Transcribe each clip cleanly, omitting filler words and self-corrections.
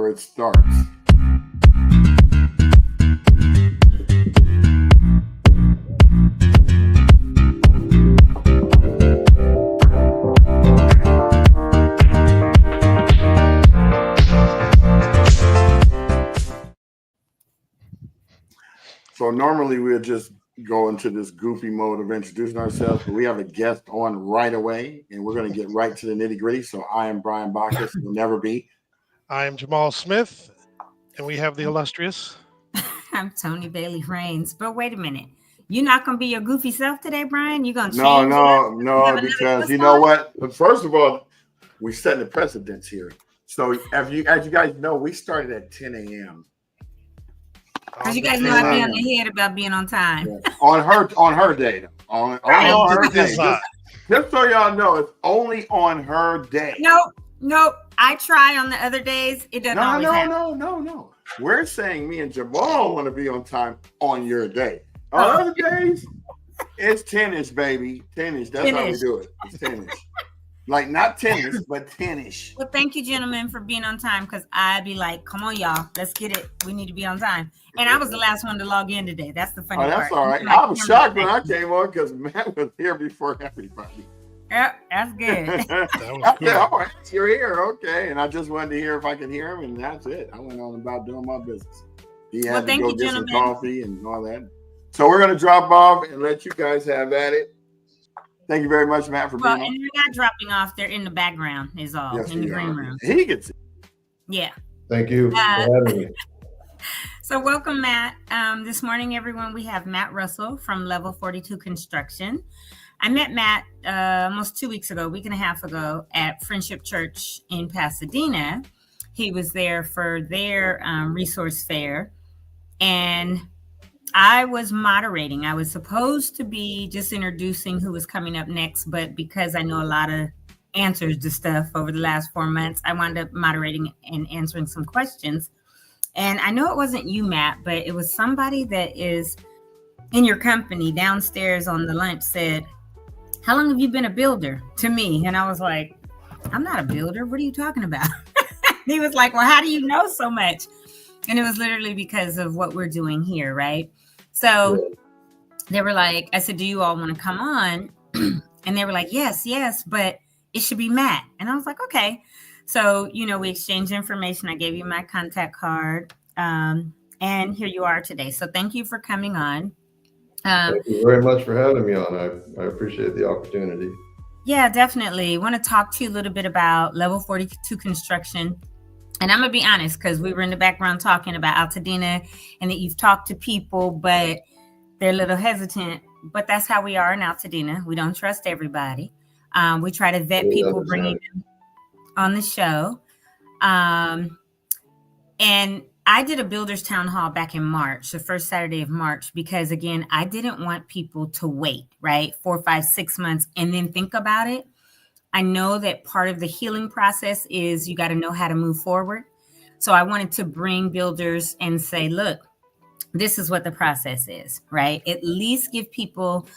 where it starts. So normally we'll just go into this goofy mode of introducing ourselves, but we have a guest on right away, and we're going to get right to the nitty gritty. So I am Brian Bacchus, will never be. I am Jamal Smith, and we have the illustrious. I'm Toni Bailey Rains. But wait a minute. You're not going to be your goofy self today, Brian? You're going to change No, because you know what? But first of all, we're setting the precedence here. So as you guys know, we started at 10 a.m. Because you guys know I be on the head about being on time. Yeah. On her day. On her day. Just so y'all know, it's only on her day. Nope. I try on the other days. It doesn't always happen. No. We're saying me and Jamal want to be on time on your day. On other days, it's 10-ish, baby. 10-ish. That's 10-ish. How we do it. It's 10-ish. Like not tennis, but 10-ish. Well, thank you, gentlemen, for being on time, because I'd be like, come on, y'all. Let's get it. We need to be on time. And I was the last one to log in today. That's the funny part. That's all right. I was shocked when I came on because Matt was here before everybody. Yep, that's good. That was cool. All right, you're here. Okay. And I just wanted to hear if I could hear him, and that's it. I went on about doing my business. He had to go get some coffee and all that. So we're going to drop off and let you guys have at it. Thank you very much, Matt, for being on. And they're not dropping off. They're in the background is all, yes, in the green room. He gets it. Yeah. Thank you for having me. So welcome, Matt. This morning, everyone, we have Matt Russell from Level 42 Construction. I met Matt almost 2 weeks ago, a week and a half ago, at Friendship Church in Pasadena. He was there for their resource fair, and I was moderating. I was supposed to be just introducing who was coming up next, but because I know a lot of answers to stuff over the last 4 months, I wound up moderating and answering some questions. And I know it wasn't you, Matt, but it was somebody that is in your company downstairs on the lunch said, "How long have you been a builder?" to me. And I was like, "I'm not a builder. What are you talking about?" He was like, "Well, how do you know so much?" And it was literally because of what we're doing here, right? So they were like, I said, "Do you all want to come on?" And they were like, yes, but it should be Matt. And I was like, okay. So, we exchanged information. I gave you my contact card. And here you are today. So thank you for coming on. Thank you very much for having me on. I appreciate the opportunity. Yeah, definitely. I want to talk to you a little bit about Level 42 Construction. And I'm going to be honest, because we were in the background talking about Altadena and that you've talked to people, but they're a little hesitant. But that's how we are in Altadena. We don't trust everybody. We try to vet people, bringing them on the show. And I did a builder's town hall back in March, the first Saturday of March, because, again, I didn't want people to wait, right? 4, 5, 6 months and then think about it. I know that part of the healing process is you got to know how to move forward. So I wanted to bring builders and say, look, this is what the process is, right? At least give people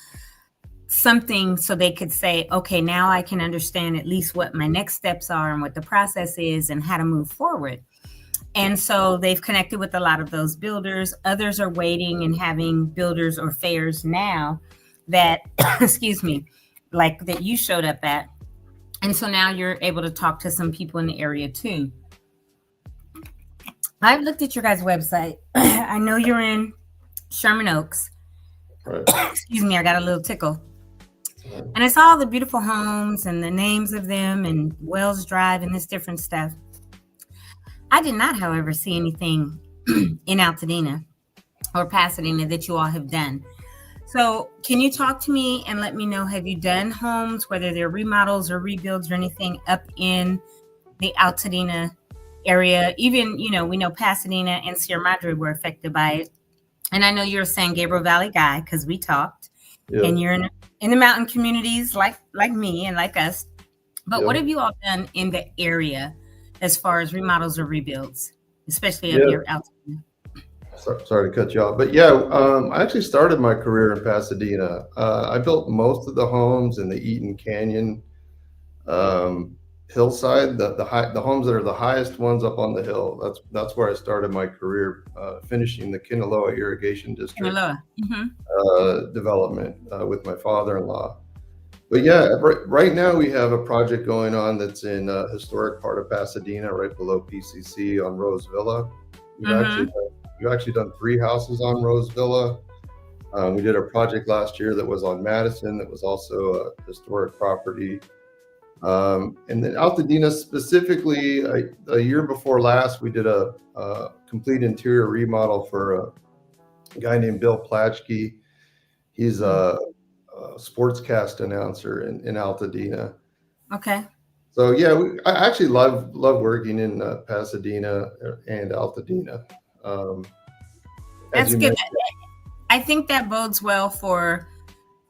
something so they could say, okay, now I can understand at least what my next steps are and what the process is and how to move forward. And so they've connected with a lot of those builders. Others are waiting and having builders or fairs now that, excuse me, like that you showed up at. And so now you're able to talk to some people in the area too. I've looked at your guys' website. I know you're in Sherman Oaks. Right. Excuse me, I got a little tickle. And I saw all the beautiful homes and the names of them and Wells Drive and this different stuff. I did not, however, see anything in Altadena or Pasadena that you all have done. So can you talk to me and let me know, have you done homes, whether they're remodels or rebuilds or anything up in the Altadena area? Even, we know Pasadena and Sierra Madre were affected by it. And I know you're a San Gabriel Valley guy because we talked. Yeah. And you're in the mountain communities like me and like us. But what have you all done in the area as far as remodels or rebuilds, especially up here Altadena? Sorry to cut you off, but I actually started my career in Pasadena. I built most of the homes in the Eaton Canyon hillside, the homes that are the highest ones up on the hill. That's where I started my career, finishing the Kinaloa Irrigation District development with my father-in-law. But yeah, right now we have a project going on that's in a historic part of Pasadena, right below PCC on Rose Villa. We've actually done 3 houses on Rose Villa. We did a project last year that was on Madison that was also a historic property. And then Altadena specifically, a year before last, we did a complete interior remodel for a guy named Bill Platchkey. He's a sportscast announcer in Altadena. Okay. So yeah, I actually love working in Pasadena and Altadena. That's good. I think that bodes well for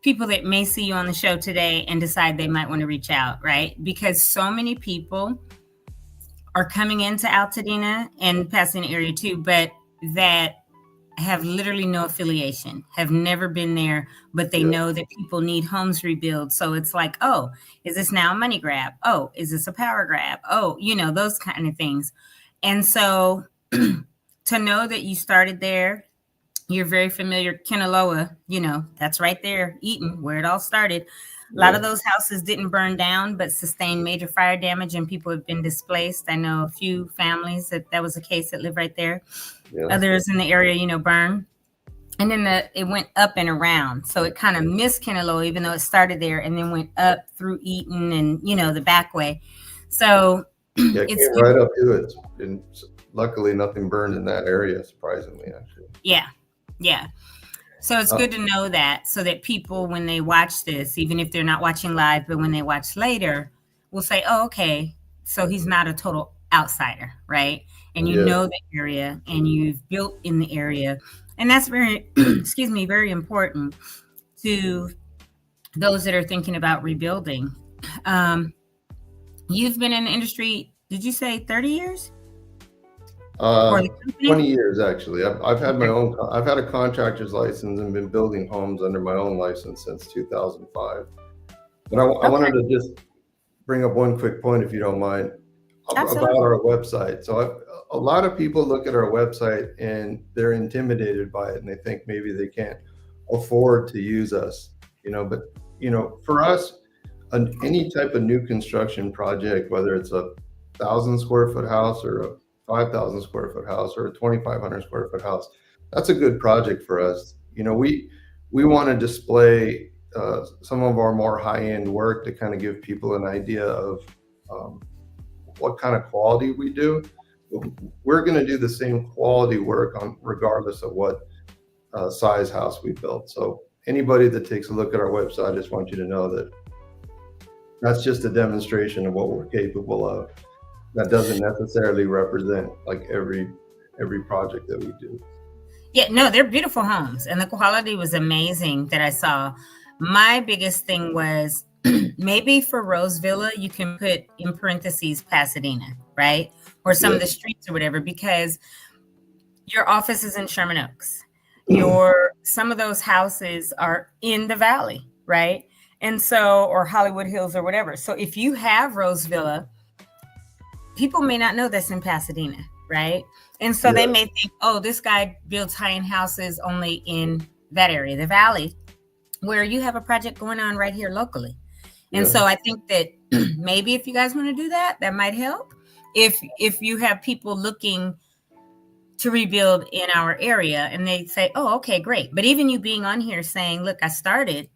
people that may see you on the show today and decide they might want to reach out, right? Because so many people are coming into Altadena and Pasadena area too, but that have literally no affiliation, have never been there, but they know that people need homes rebuilt. So it's like, oh, is this now a money grab? Oh, is this a power grab? Oh, those kind of things. And so to know that you started there, you're very familiar, Kinaloa, that's right there, Eaton, where it all started. A lot of those houses didn't burn down, but sustained major fire damage and people have been displaced. I know a few families that was the case that live right there. Yeah. Others in the area, burned. And then it went up and around. So it kind of missed Kinaloa, even though it started there and then went up through Eaton and, the back way. So it came right up to it. And luckily nothing burned in that area, surprisingly, actually. Yeah. Yeah. So it's good to know that, so that people, when they watch this, even if they're not watching live, but when they watch later, will say, oh, okay, so he's not a total outsider, right? And you know the area and you've built in the area. And that's very, very important to those that are thinking about rebuilding. You've been in the industry, did you say 30 years? 20 years, actually. I've had I've had a contractor's license and been building homes under my own license since 2005. But I wanted to just bring up one quick point, if you don't mind, about our website. So a lot of people look at our website and they're intimidated by it and they think maybe they can't afford to use us, but for us, any type of new construction project, whether it's a 1,000 square foot house or a 5,000 square foot house or a 2,500 square foot house, that's a good project for us. We want to display some of our more high-end work to kind of give people an idea of what kind of quality we do. We're going to do the same quality work regardless of what size house we built. So anybody that takes a look at our website, I just want you to know that that's just a demonstration of what we're capable of. That doesn't necessarily represent like every project that we do. Yeah, no, they're beautiful homes and the quality was amazing that I saw. My biggest thing was maybe for Rose Villa, you can put in parentheses Pasadena, right? Or some of the streets or whatever, because your office is in Sherman Oaks. Some of those houses are in the valley, right? And so, or Hollywood Hills or whatever. So if you have Rose Villa, people may not know that's in Pasadena, right? And so they may think, oh, this guy builds high-end houses only in that area, the valley, where you have a project going on right here locally. And so I think that maybe if you guys want to do that, that might help. If you have people looking to rebuild in our area and they say, oh, okay, great. But even you being on here saying, look, I started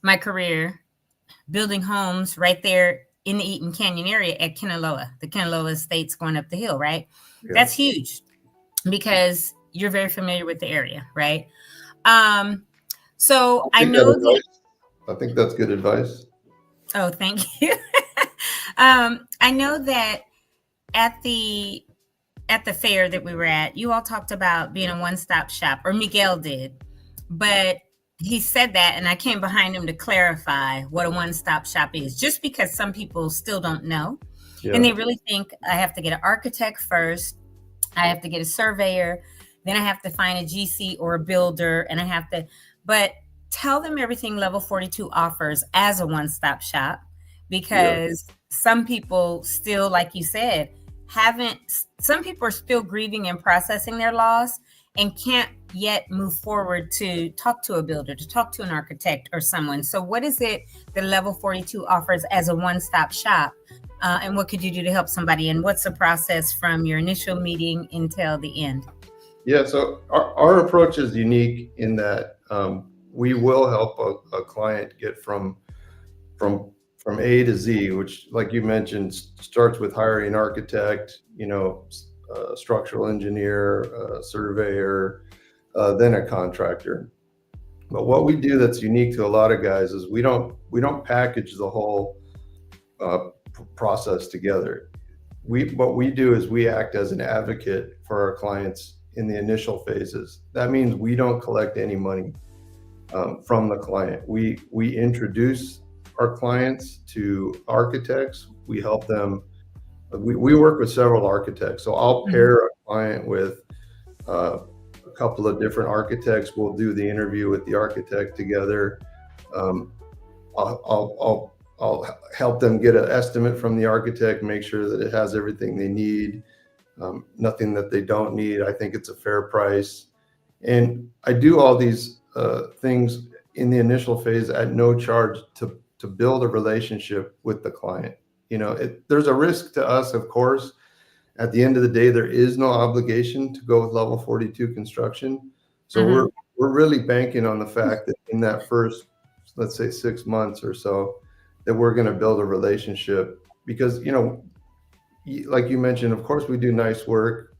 my career building homes right there in the Eaton Canyon area at Kinaloa, the Kinaloa Estates going up the hill, right? Yeah. That's huge because you're very familiar with the area, right? So I know that. I think that's good advice. Oh, thank you. I know that at the fair that we were at, you all talked about being a one-stop shop, or Miguel did, but he said that, and I came behind him to clarify what a one-stop shop is, just because some people still don't know. Yeah. And they really think I have to get an architect first, I have to get a surveyor, then I have to find a GC or a builder, and but tell them everything Level 42 offers as a one-stop shop, because some people still, like you said, some people are still grieving and processing their loss and can't yet move forward to talk to a builder, to talk to an architect or someone. So what is it that Level 42 offers as a one-stop shop? And what could you do to help somebody? And what's the process from your initial meeting until the end? Yeah, so our approach is unique in that we will help a client get from A to Z, which, like you mentioned, starts with hiring an architect, structural engineer, surveyor, then a contractor. But what we do that's unique to a lot of guys is we don't package the whole process together. What we do is we act as an advocate for our clients in the initial phases. That means we don't collect any money from the client. We introduce our clients to architects. We help them. We work with several architects. So I'll pair a client with a couple of different architects. We'll do the interview with the architect together. I'll help them get an estimate from the architect, make sure that it has everything they need, nothing that they don't need. I think it's a fair price. And I do all these things in the initial phase at no charge to build a relationship with the client. There's a risk to us, of course. At the end of the day, there is no obligation to go with Level 42 construction. So we're really banking on the fact that in that first, let's say 6 months or so, that we're going to build a relationship because, like you mentioned, of course we do nice work.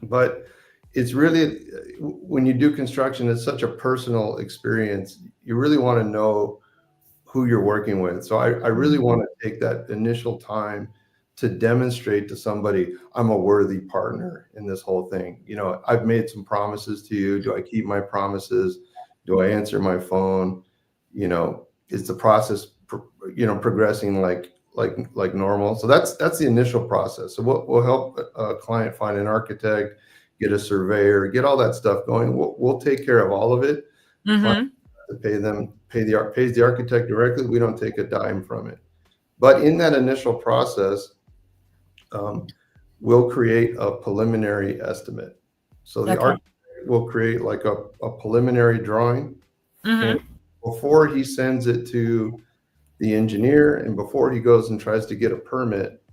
But it's really, when you do construction, it's such a personal experience. You really want to know who you're working with. So I really want to take that initial time to demonstrate to somebody, I'm a worthy partner in this whole thing. I've made some promises to you. Do I keep my promises? Do I answer my phone? Is the process, progressing like normal? So that's the initial process. So we'll help a client find an architect, get a surveyor, get all that stuff going. We'll take care of all of it. Client pays the architect directly. We don't take a dime from it. But in that initial process, we'll create a preliminary estimate. So the architect will create like a preliminary drawing. And before he sends it to the engineer and before he goes and tries to get a permit,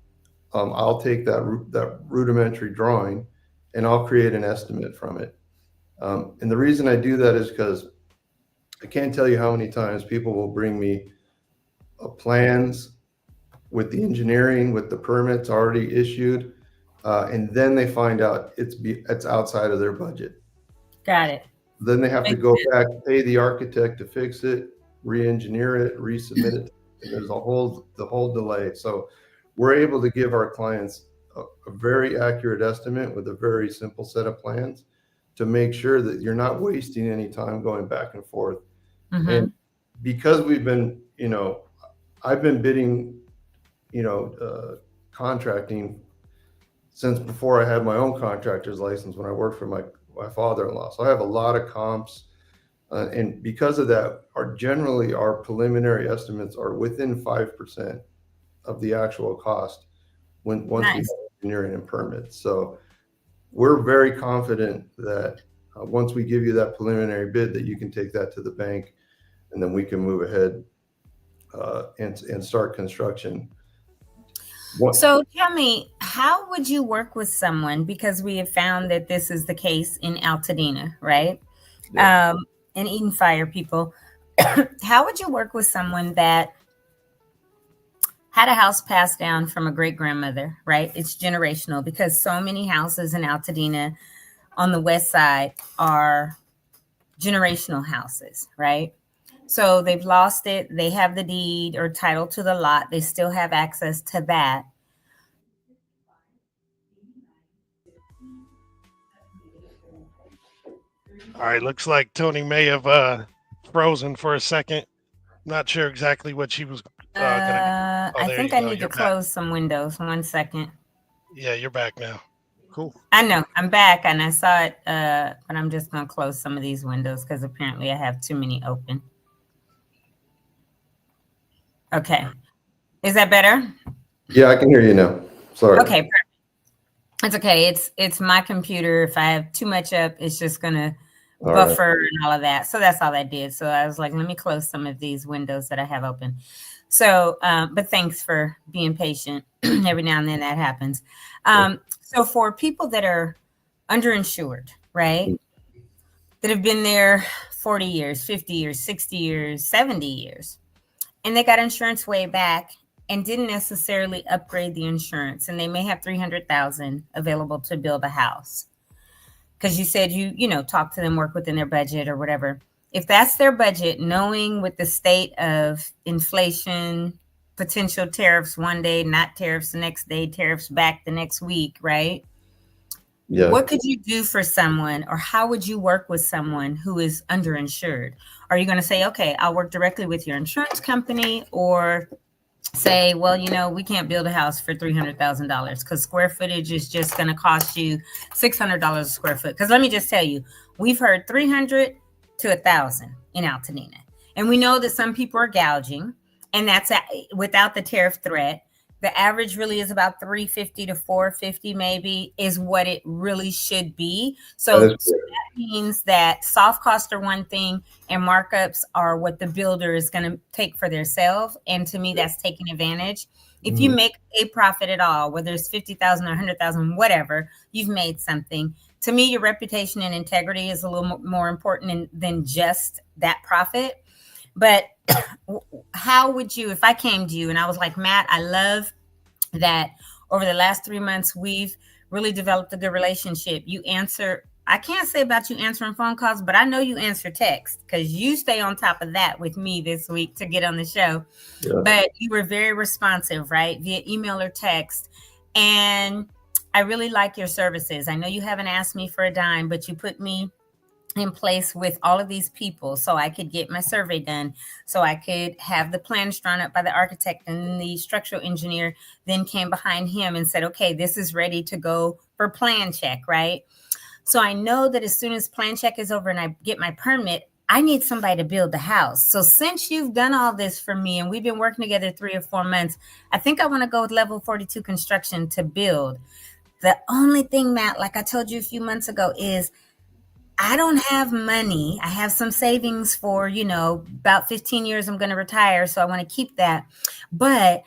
I'll take that rudimentary drawing and I'll create an estimate from it. And the reason I do that is because I can't tell you how many times people will bring me plans with the engineering, with the permits already issued, and then they find out it's outside of their budget. Got it. Then they have to go back, pay the architect to fix it, re-engineer it, resubmit it. And there's the whole delay. So we're able to give our clients a very accurate estimate with a very simple set of plans to make sure that you're not wasting any time going back and forth. And because we've been, I've been bidding, contracting since before I had my own contractor's license when I worked for my father-in-law. So I have a lot of comps. And because of that, our preliminary estimates are within 5% of the actual cost once we have engineering and permits. So we're very confident that once we give you that preliminary bid, that you can take that to the bank, and then we can move ahead and start construction. So tell me, how would you work with someone? Because we have found that this is the case in Altadena, right? Yeah. And Eden Fire people. How would you work with someone that had a house passed down from a great grandmother, right? It's generational because so many houses in Altadena on the west side are generational houses, right? So they've lost it. They have the deed or title to the lot. They still have access to that. All right. Looks like Toni may have frozen for a second. Not sure exactly what she was I think I need to close some windows. 1 second. Yeah, you're back now. Cool. I know. I'm back and I saw it, but I'm just going to close some of these windows because apparently I have too many open. Okay. Is that better? Yeah, I can hear you now. Sorry. Okay, perfect. It's okay. It's my computer. If I have too much up, it's just gonna buffer and all of that. So that's all I did. So I was like, let me close some of these windows that I have open. So, but thanks for being patient. Every now and then that happens. So for people that are underinsured, right? That have been there 40 years, 50 years, 60 years, 70 years, and they got insurance way back and didn't necessarily upgrade the insurance, and they may have 300,000 available to build a house. Because you said you talk to them, work within their budget or whatever. If that's their budget, knowing with the state of inflation, potential tariffs one day, not tariffs the next day, tariffs back the next week, right? Yeah. What could you do for someone, or how would you work with someone who is underinsured? Are you going to say, okay, I'll work directly with your insurance company, or say, well, we can't build a house for $300,000 because square footage is just going to cost you $600 a square foot? Because let me just tell you, we've heard 300 to 1,000 in Altadena, and we know that some people are gouging, and that's without the tariff threat. The average really is about 350 to 450, maybe, is what it really should be. So that means that soft costs are one thing and markups are what the builder is going to take for their self. And to me, that's taking advantage. If you make a profit at all, whether it's 50,000 or 100,000, whatever, you've made something. To me, your reputation and integrity is a little more important than just that profit. But how would you, if I came to you and I was like, Matt, I love that over the last 3 months, we've really developed a good relationship. You answer, I can't say about you answering phone calls, but I know you answer text because you stay on top of that with me this week to get on the show. Yeah. But you were very responsive, right? Via email or text. And I really like your services. I know you haven't asked me for a dime, but you put me in place with all of these people so I could get my survey done, so I could have the plans drawn up by the architect, and the structural engineer then came behind him and said, okay, this is ready to go for plan check, right? So I know that as soon as plan check is over and I get my permit, I need somebody to build the house. So since you've done all this for me and we've been working together 3 or 4 months, I think I want to go with level 42 construction to build. The only thing, Matt, like I told you a few months ago, is I don't have money. I have some savings for, about 15 years I'm going to retire. So I want to keep that. But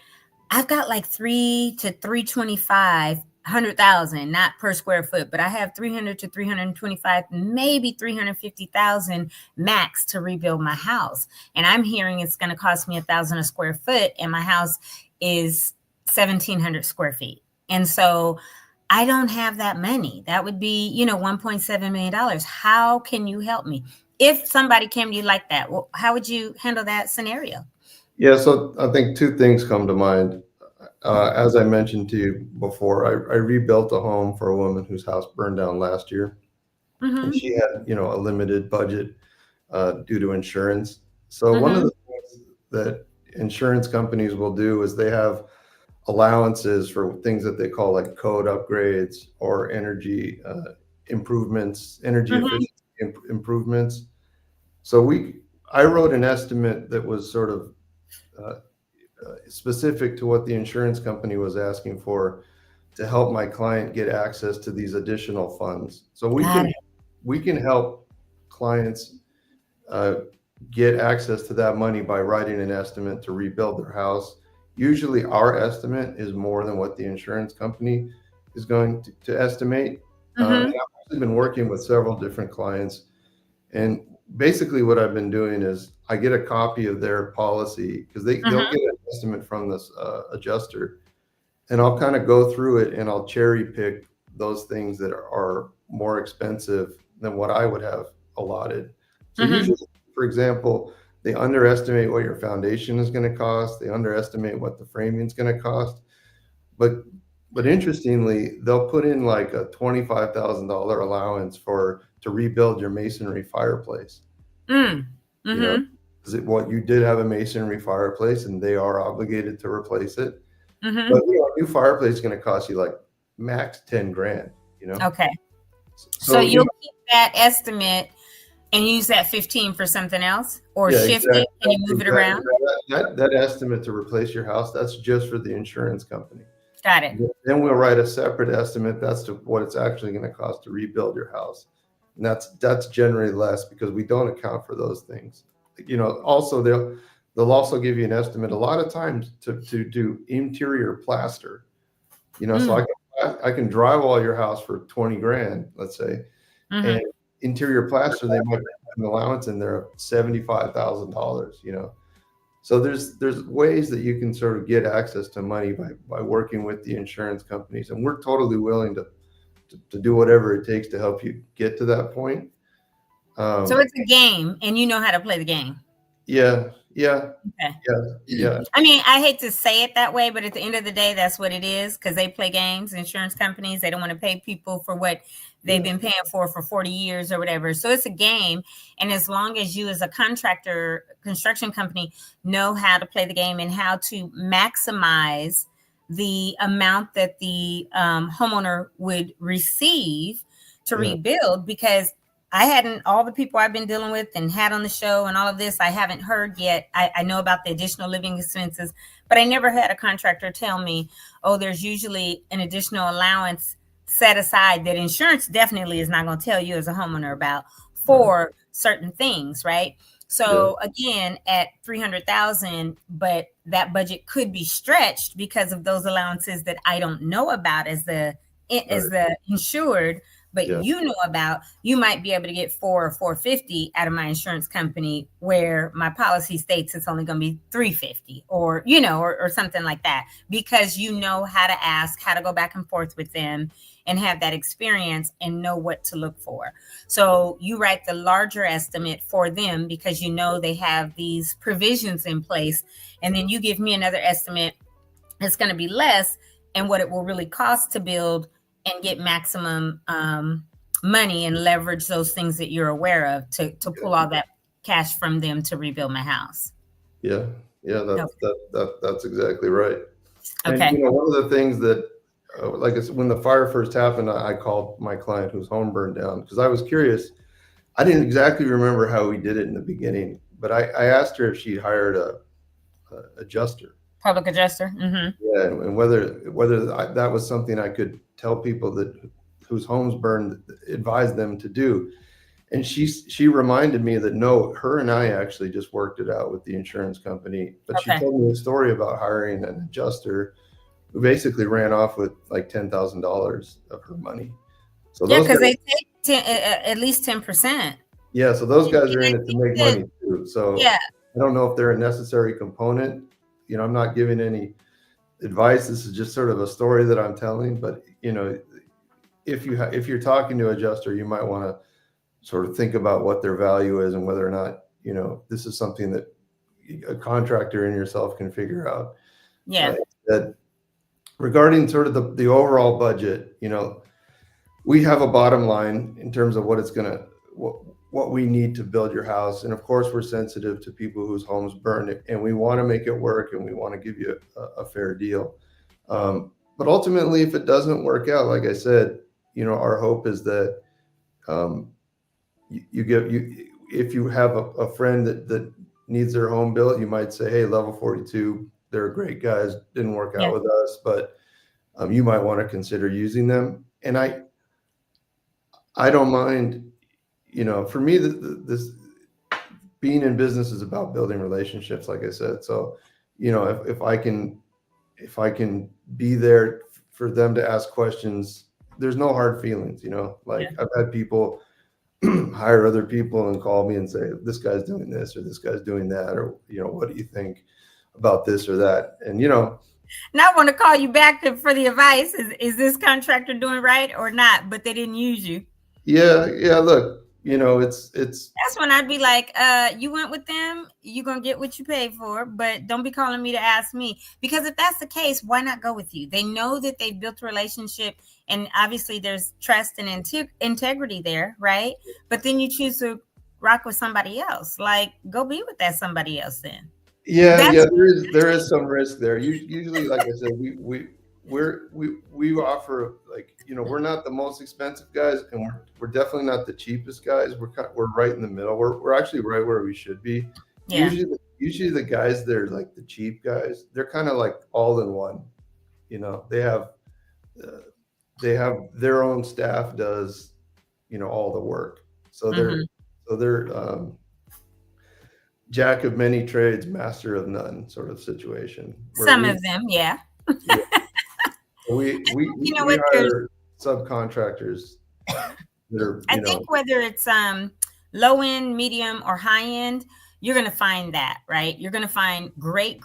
I've got like 3 to 325, 100,000, not per square foot, but I have 300 to 325, maybe 350,000 max to rebuild my house. And I'm hearing it's going to cost me 1,000 a square foot, and my house is 1,700 square feet. And so I don't have that money. That would be, $1.7 million. How can you help me? If somebody came to you like that, well, how would you handle that scenario? Yeah, so I think 2 things come to mind. As I mentioned to you before, I rebuilt a home for a woman whose house burned down last year. And she had, a limited budget due to insurance. So one of the things that insurance companies will do is they have allowances for things that they call like code upgrades or energy improvements, energy efficiency improvements. So I wrote an estimate that was sort of specific to what the insurance company was asking for to help my client get access to these additional funds. So we can help clients get access to that money by writing an estimate to rebuild their house. Usually our estimate is more than what the insurance company is going to estimate. I've actually been working with several different clients, and basically what I've been doing is I get a copy of their policy because they'll get an estimate from this adjuster, and I'll kind of go through it and I'll cherry pick those things that are more expensive than what I would have allotted. So usually, for example, they underestimate what your foundation is going to cost. They underestimate what the framing is going to cost. But interestingly, they'll put in like a $25,000 allowance to rebuild your masonry fireplace. Because what you did have a masonry fireplace, and they are obligated to replace it. But a new fireplace is going to cost you like max $10,000. Okay. So you'll keep that estimate And use that 15 for something else, or Yeah, shift exactly. it and you move it around. That estimate to replace your house, that's just for the insurance company. Got it. Then we'll write a separate estimate. That's to what it's actually going to cost to rebuild your house. And that's generally less because we don't account for those things. Also they'll also give you an estimate a lot of times to do interior plaster. So I can drywall your house for 20 grand, let's say. And interior plaster, they might have an allowance in there of $75,000, So there's ways that you can sort of get access to money by working with the insurance companies. And we're totally willing to do whatever it takes to help you get to that point. So it's a game and you know how to play the game. Yeah. Okay. Yeah. I mean, I hate to say it that way, but at the end of the day, that's what it is, because they play games. Insurance companies, they don't want to pay people for what they've been paying for 40 years or whatever. So it's a game. And as long as you as a contractor, construction company, know how to play the game and how to maximize the amount that the homeowner would receive to rebuild, because all the people I've been dealing with and had on the show and all of this, I haven't heard yet. I know about the additional living expenses, but I never had a contractor tell me, oh, there's usually an additional allowance set aside that insurance definitely is not going to tell you as a homeowner about for certain things, right? So again, at 300,000, but that budget could be stretched because of those allowances that I don't know about as the insured, but you know about. You might be able to get $400 or $450 out of my insurance company, where my policy states it's only going to be $350, or or something like that, because you know how to ask, how to go back and forth with them, and have that experience and know what to look for. So you write the larger estimate for them because you know they have these provisions in place, and then you give me another estimate that's going to be less and what it will really cost to build, and get maximum money and leverage those things that you're aware of to pull all that cash from them to rebuild my house. Yeah, that's exactly right. Okay. And one of the things that, like I said, when the fire first happened, I called my client whose home burned down because I was curious. I didn't exactly remember how we did it in the beginning, but I asked her if she'd hired a adjuster. Public adjuster. Yeah, and whether that was something I could tell people whose homes burned, advise them to do. And she reminded me that no, her and I actually just worked it out with the insurance company. But she told me a story about hiring an adjuster who basically ran off with like $10,000 of her money. So because they take at least 10%. Yeah, so those guys are in it to make money too. So I don't know if they're a necessary component. I'm not giving any advice. This is just sort of a story that I'm telling. But if you're talking to an adjuster, you might want to sort of think about what their value is and whether or not this is something that a contractor and yourself can figure out. That regarding sort of the overall budget, we have a bottom line in terms of what we need to build your house. And of course, we're sensitive to people whose homes burn, and we want to make it work, and we want to give you a fair deal. But ultimately, if it doesn't work out, like I said, our hope is that if you have a friend that needs their home built, you might say, hey, level 42, they're great guys, didn't work out with us, but you might want to consider using them. And I don't mind. For me, this being in business is about building relationships, like I said. So, if I can be there for them to ask questions, there's no hard feelings. I've had people hire other people and call me and say, this guy's doing this or this guy's doing that, or what do you think about this or that? And not want to call you back for the advice. Is this contractor doing right or not? But they didn't use you. Yeah. Look. It's that's when I'd be like, you went with them, you're gonna get what you paid for, but don't be calling me to ask me, because if that's the case, why not go with you? They know that they've built a relationship, and obviously there's trust and integrity there, right? But then you choose to rock with somebody else. Like, go be with that somebody else then. Yeah, there is some risk there. Usually, like I said, we offer, like, we're not the most expensive guys, and we're definitely not the cheapest guys. We're right in the middle. We're actually right where we should be. Yeah. Usually the guys that are like the cheap guys, they're kind of like all in one. They have their own staff does all the work, so they're jack of many trades, master of none sort of situation. Some of them, yeah. Yeah. We hire subcontractors that are, I think whether it's low end, medium, or high end, you're going to find that, right? You're going to find great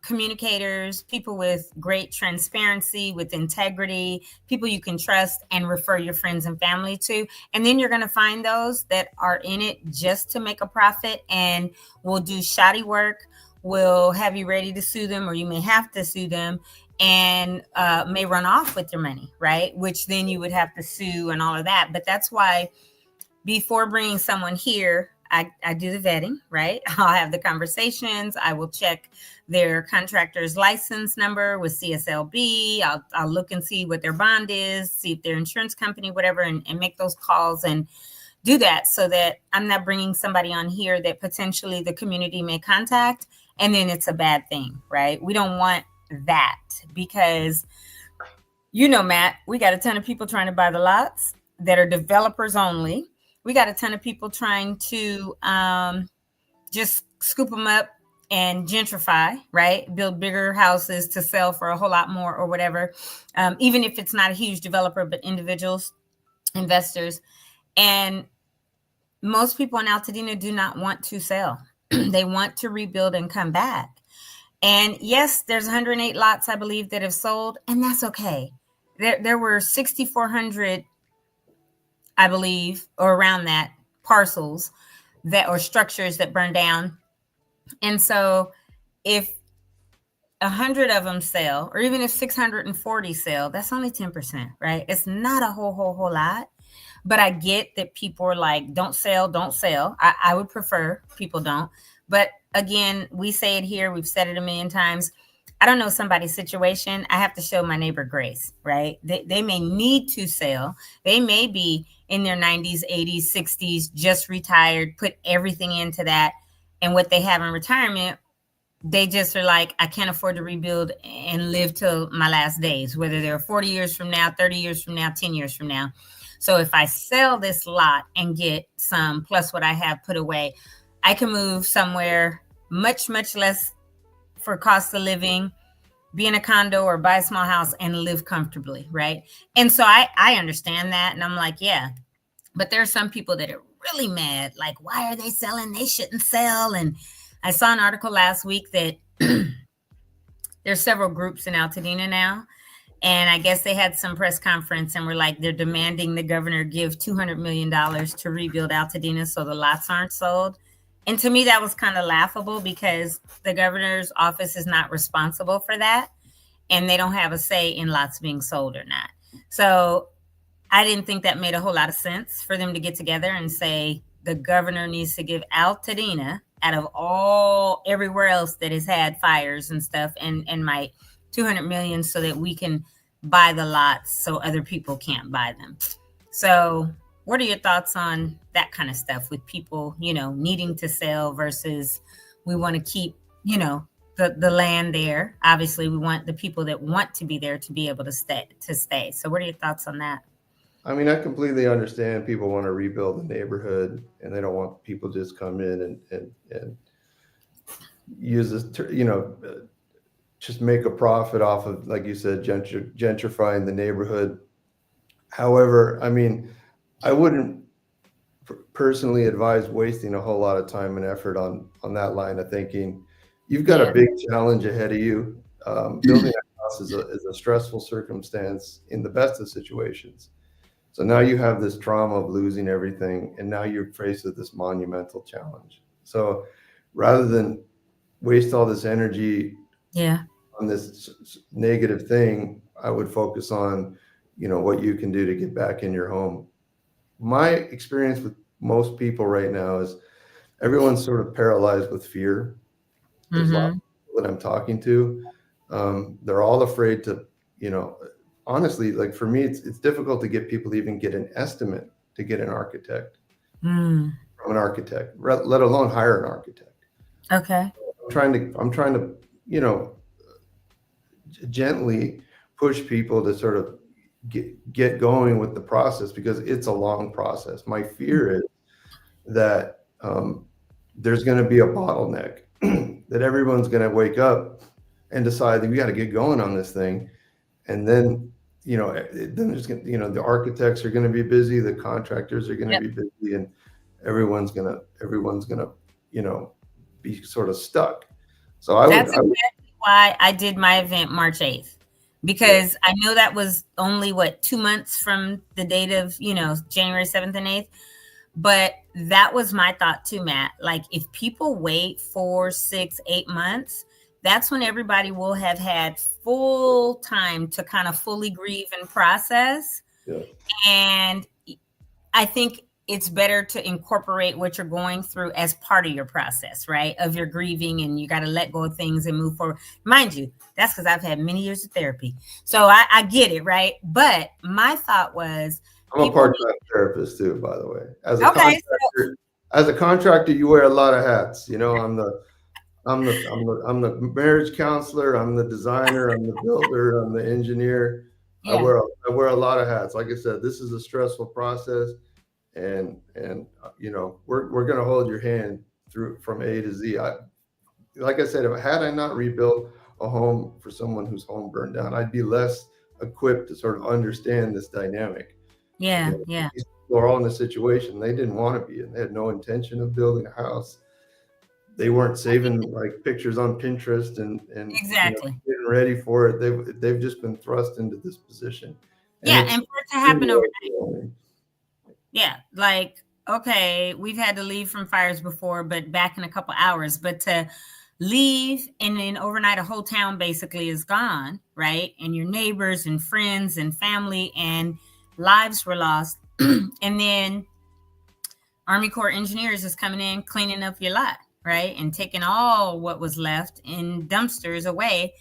communicators, people with great transparency, with integrity, people you can trust and refer your friends and family to. And then you're going to find those that are in it just to make a profit and will do shoddy work, will have you ready to sue them, or you may have to sue them, and may run off with your money, right? Which then you would have to sue and all of that. But that's why before bringing someone here, I do the vetting, right? I'll have the conversations. I will check their contractor's license number with CSLB. I'll look and see what their bond is, see if their insurance company, whatever, and make those calls and do that, so that I'm not bringing somebody on here that potentially the community may contact, and then it's a bad thing, right? We don't want that, because, Matt, we got a ton of people trying to buy the lots that are developers only. We got a ton of people trying to just scoop them up and gentrify, right? Build bigger houses to sell for a whole lot more or whatever. Even if it's not a huge developer, but individuals, investors. And most people in Altadena do not want to sell. They want to rebuild and come back. And yes, there's 108 lots, I believe, that have sold, and that's okay. There were 6,400, I believe, or around that, parcels or structures that burned down. And so if 100 of them sell, or even if 640 sell, that's only 10%, right? It's not a whole lot. But I get that people are like, don't sell. I would prefer people don't. But again, we say it here. We've said it a million times. I don't know somebody's situation. I have to show my neighbor grace, right? They may need to sell. They may be in their 90s, 80s, 60s, just retired, put everything into that. And what they have in retirement, they just are like, I can't afford to rebuild and live till my last days, whether they're 40 years from now, 30 years from now, 10 years from now. So if I sell this lot and get some plus what I have put away, I can move somewhere much less for cost of living, be in a condo or buy a small house and live comfortably, right? And so I understand that. And I'm like, yeah. But there are some people that are really mad. Like, why are they selling? They shouldn't sell. And I saw an article last week that there's several groups in Altadena now. And I guess they had some press conference and were like, they're demanding the governor give $200 million to rebuild Altadena so the lots aren't sold. And to me, that was kind of laughable, because the governor's office is not responsible for that. And they don't have a say in lots being sold or not. So I didn't think that made a whole lot of sense for them to get together and say the governor needs to give Altadena, out of everywhere else that has had fires and stuff, and might, $200 million so that we can buy the lots so other people can't buy them. So what are your thoughts on that kind of stuff with people, needing to sell versus we want to keep, the land there? Obviously, we want the people that want to be there to be able to stay. So what are your thoughts on that? I mean, I completely understand people want to rebuild the neighborhood and they don't want people just come in and use this, just make a profit off of, like you said, gentrifying the neighborhood. However, I mean, I wouldn't personally advise wasting a whole lot of time and effort on that line of thinking. You've got a big challenge ahead of you. Building a house is a stressful circumstance in the best of situations. So now you have this trauma of losing everything, and now you're faced with this monumental challenge. So rather than waste all this energy on this negative thing, I would focus on, what you can do to get back in your home. My experience with most people right now is everyone's sort of paralyzed with fear. There's a lot of people that I'm talking to. They're all afraid to, honestly, like for me, it's difficult to get people to even get an estimate to get an architect from an architect, let alone hire an architect. Okay. I'm trying to, gently push people to sort of get going with the process, because it's a long process. My fear is that there's going to be a bottleneck, that everyone's going to wake up and decide that we got to get going on this thing. And then, then there's going to, the architects are going to be busy, the contractors are going to be busy, and everyone's going to, be sort of stuck. So that's exactly why I did my event March 8th, because I know that was only 2 months from the date of, January 7th and 8th. But that was my thought too, Matt. Like, if people wait 4, 6, 8 months, that's when everybody will have had full time to kind of fully grieve and process. Yeah. And I think it's better to incorporate what you're going through as part of your process, right? Of your grieving, and you got to let go of things and move forward. Mind you, that's because I've had many years of therapy. So I get it, right? But my thought was, I'm a part-time therapist too, by the way. As a contractor, you wear a lot of hats. I'm the marriage counselor, I'm the designer, I'm the builder, I'm the engineer. Yeah. I wear a lot of hats. Like I said, this is a stressful process. And we're going to hold your hand through from A to Z. Like I said, had I not rebuilt a home for someone whose home burned down, I'd be less equipped to sort of understand this dynamic. Yeah. These people are all in a situation they didn't want to be in. They had no intention of building a house. They weren't saving like pictures on Pinterest and exactly getting ready for it. They've just been thrust into this position. And for it to happen overnight. Yeah, like, okay, we've had to leave from fires before, but back in a couple hours. But to leave and then overnight a whole town basically is gone, right? And your neighbors and friends and family and lives were lost. And then Army Corps engineers is coming in, cleaning up your lot, right? And taking all what was left in dumpsters away.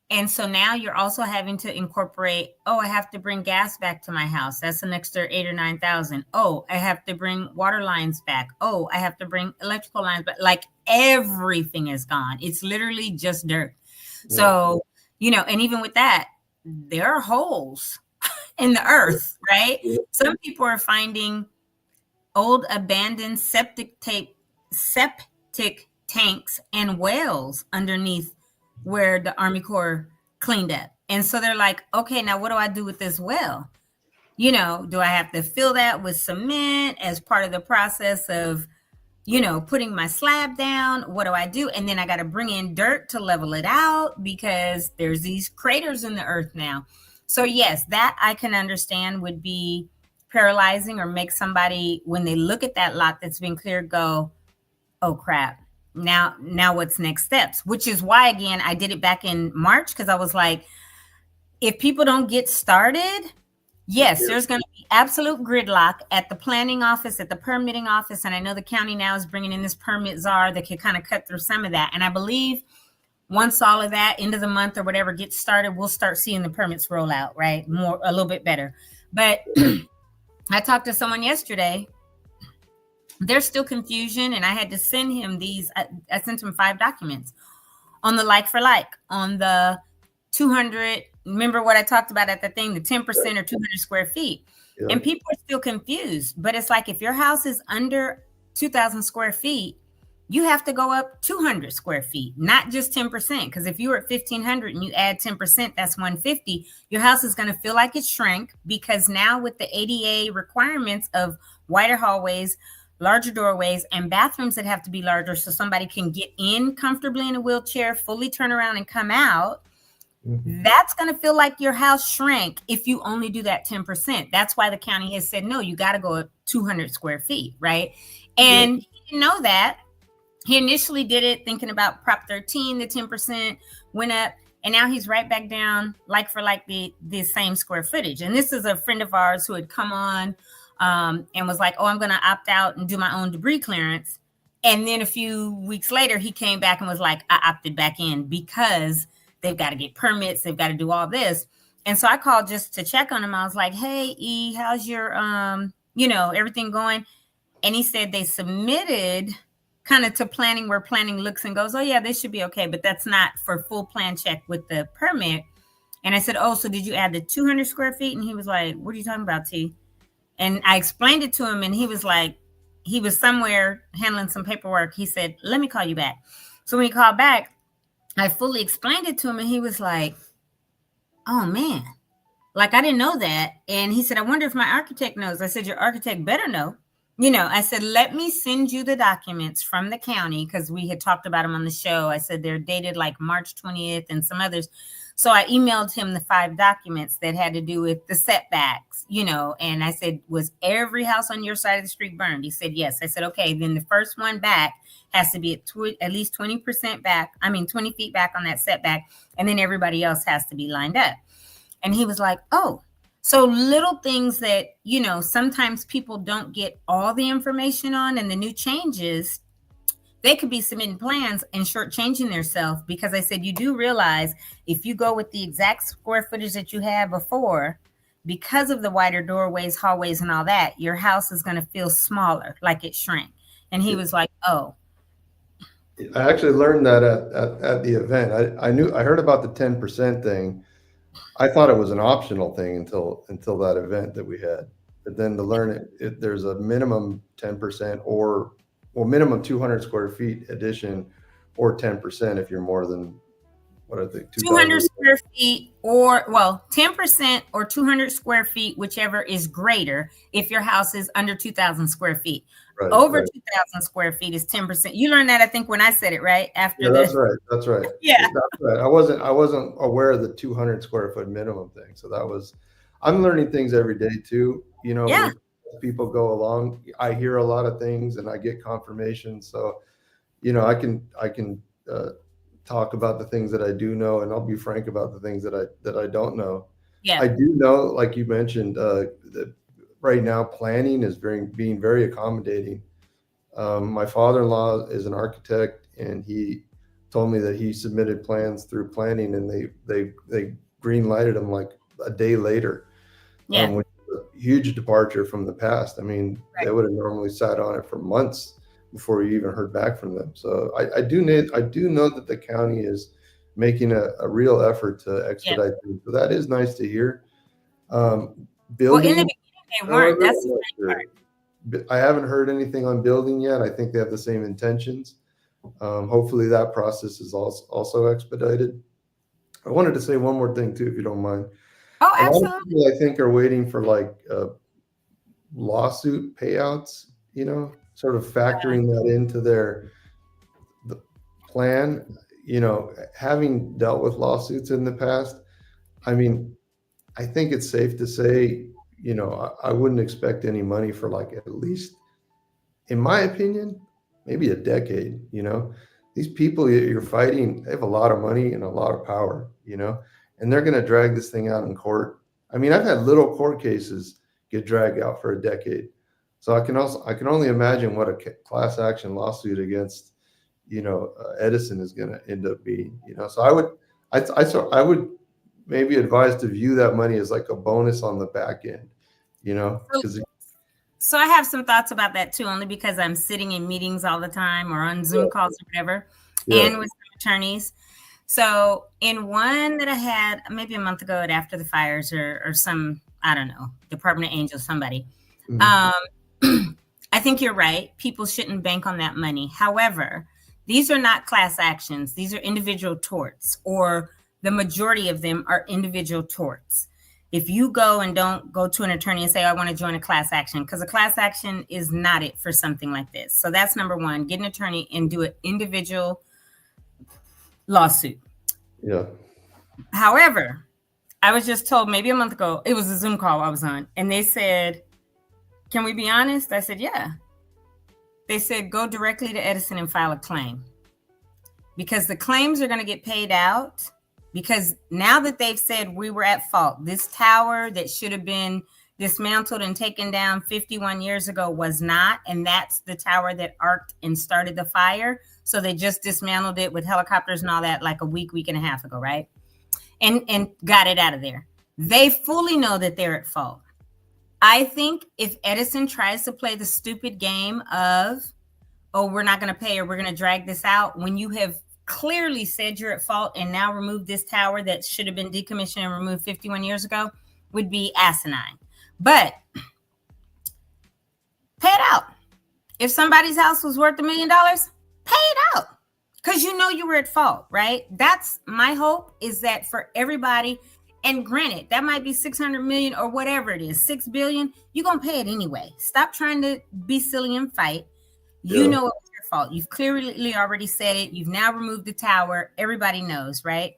And so now you're also having to incorporate, I have to bring gas back to my house. That's an extra $8,000 or $9,000. I have to bring water lines back. I have to bring electrical lines back. Like, everything is gone. It's literally just dirt. Yeah. So, and even with that, there are holes in the earth, right? Yeah. Some people are finding old abandoned septic tanks and wells underneath where the Army Corps cleaned up. And so they're like, okay, now what do I do with this well? Do I have to fill that with cement as part of the process of, putting my slab down? What do I do? And then I got to bring in dirt to level it out because there's these craters in the earth now. So yes, that I can understand would be paralyzing, or make somebody, when they look at that lot that's been cleared, go, oh crap. Now what's next steps? Which is why, again, I did it back in March, because I was like, if people don't get started, yes, there's going to be absolute gridlock at the planning office, at the permitting office. And I know the county now is bringing in this permit czar that can kind of cut through some of that. And I believe once all of that end of the month or whatever gets started, we'll start seeing the permits roll out, right? A little bit better. But I talked to someone yesterday. There's still confusion, and I had to send him I sent him 5 documents on the like for like, on the 200. Remember what I talked about at the thing, the 10% or 200 square feet. Yeah. And people are still confused. But it's like, if your house is under 2,000 square feet, you have to go up 200 square feet, not just 10%. Because if you were at 1,500 and you add 10%, that's 150. Your house is going to feel like it shrank, because now with the ADA requirements of wider hallways, larger doorways, and bathrooms that have to be larger so somebody can get in comfortably in a wheelchair, fully turn around and come out. Mm-hmm. That's going to feel like your house shrank if you only do that 10%. That's why the county has said, no, you got to go up 200 square feet, right? And he didn't know that. He initially did it thinking about Prop 13, the 10% went up, and now he's right back down like for like the same square footage. And this is a friend of ours who had come on and was like, I'm going to opt out and do my own debris clearance. And then a few weeks later, he came back and was like, I opted back in because they've got to get permits. They've got to do all this. And so I called just to check on him. I was like, hey, E, how's your, everything going? And he said they submitted kind of to planning where planning looks and goes, oh, yeah, this should be okay. But that's not for full plan check with the permit. And I said, oh, so did you add the 200 square feet? And he was like, what are you talking about, T? And I explained it to him, and he was like, he was somewhere handling some paperwork. He said, let me call you back. So when he called back, I fully explained it to him, and he was like, oh, man, like, I didn't know that. And he said, I wonder if my architect knows. I said, your architect better know. I said, let me send you the documents from the county, because we had talked about them on the show. I said, they're dated like March 20th and some others. So I emailed him the 5 documents that had to do with the setbacks, and I said, was every house on your side of the street burned? He said, yes. I said, okay, then the first one back has to be at least 20% back. 20 feet back on that setback. And then everybody else has to be lined up. And he was like, oh, so little things that, sometimes people don't get all the information on, and the new changes, they could be submitting plans and shortchanging themselves, because I said, you do realize if you go with the exact square footage that you had before, because of the wider doorways, hallways, and all that, your house is going to feel smaller, like it shrank. And he was like, oh. I actually learned that at the event. I heard about the 10% thing. I thought it was an optional thing until that event that we had. But then to learn it there's a minimum 10% or minimum 200 square feet addition, or 10% if you're more than, what I think, 200 square feet, or 10% or 200 square feet, whichever is greater if your house is under 2,000 square feet. Right, over 2,000 square feet is 10%. You learned that, I think, when I said it, right? That's right. Yeah, that's right. I wasn't aware of the 200 square foot minimum thing. So I'm learning things every day too. Yeah. As people go along, I hear a lot of things and I get confirmation. So, I can talk about the things that I do know, and I'll be frank about the things that I don't know. Yeah. I do know, like you mentioned, that right now planning is being very accommodating. My father-in-law is an architect, and he told me that he submitted plans through planning, and they green lighted them like a day later. Yeah. Which is a huge departure from the past. Right. They would have normally sat on it for months before you even heard back from them. So I do know that the county is making a real effort to expedite things. So that is nice to hear. Building, well, in the beginning they weren't. That's the funny part. I haven't heard anything on building yet. I think they have the same intentions. Hopefully that process is also expedited. I wanted to say one more thing too, if you don't mind. Oh, absolutely. A lot of people, I think, are waiting for like lawsuit payouts, sort of factoring that into the plan. Having dealt with lawsuits in the past, I think it's safe to say, I wouldn't expect any money for like, at least, in my opinion, maybe a decade. These people you're fighting, they have a lot of money and a lot of power, and they're going to drag this thing out in court. I've had little court cases get dragged out for a decade. So I can only imagine what a class action lawsuit against, Edison is going to end up being, So I would maybe advise to view that money as like a bonus on the back end, So I have some thoughts about that too, only because I'm sitting in meetings all the time or on Zoom calls or whatever, and with some attorneys. So in one that I had maybe a month ago after the fires or some, I don't know, Department of Angels, somebody, I think you're right. People shouldn't bank on that money. However, these are not class actions. These are individual torts, or the majority of them are individual torts. If you go and don't go to an attorney and say, I want to join a class action, because a class action is not it for something like this. So that's number one, get an attorney and do an individual lawsuit. Yeah. However, I was just told maybe a month ago, it was a Zoom call I was on, and they said, can we be honest? I said, yeah. They said, go directly to Edison and file a claim, because the claims are going to get paid out. Because now that they've said we were at fault, this tower that should have been dismantled and taken down 51 years ago was not. And that's the tower that arced and started the fire. So they just dismantled it with helicopters and all that like a week and a half ago, right? And got it out of there. They fully know that they're at fault. I think if Edison tries to play the stupid game of, oh, we're not going to pay or we're going to drag this out, when you have clearly said you're at fault and now remove this tower that should have been decommissioned and removed 51 years ago, would be asinine. But pay it out. If somebody's house was worth $1 million, pay it out. Because you know you were at fault, right? That's my hope, is that for everybody, and granted, that might be 600 million or whatever it is, 6 billion, you're going to pay it anyway. Stop trying to be silly and fight. You know it was your fault. You've clearly already said it. You've now removed the tower. Everybody knows, right?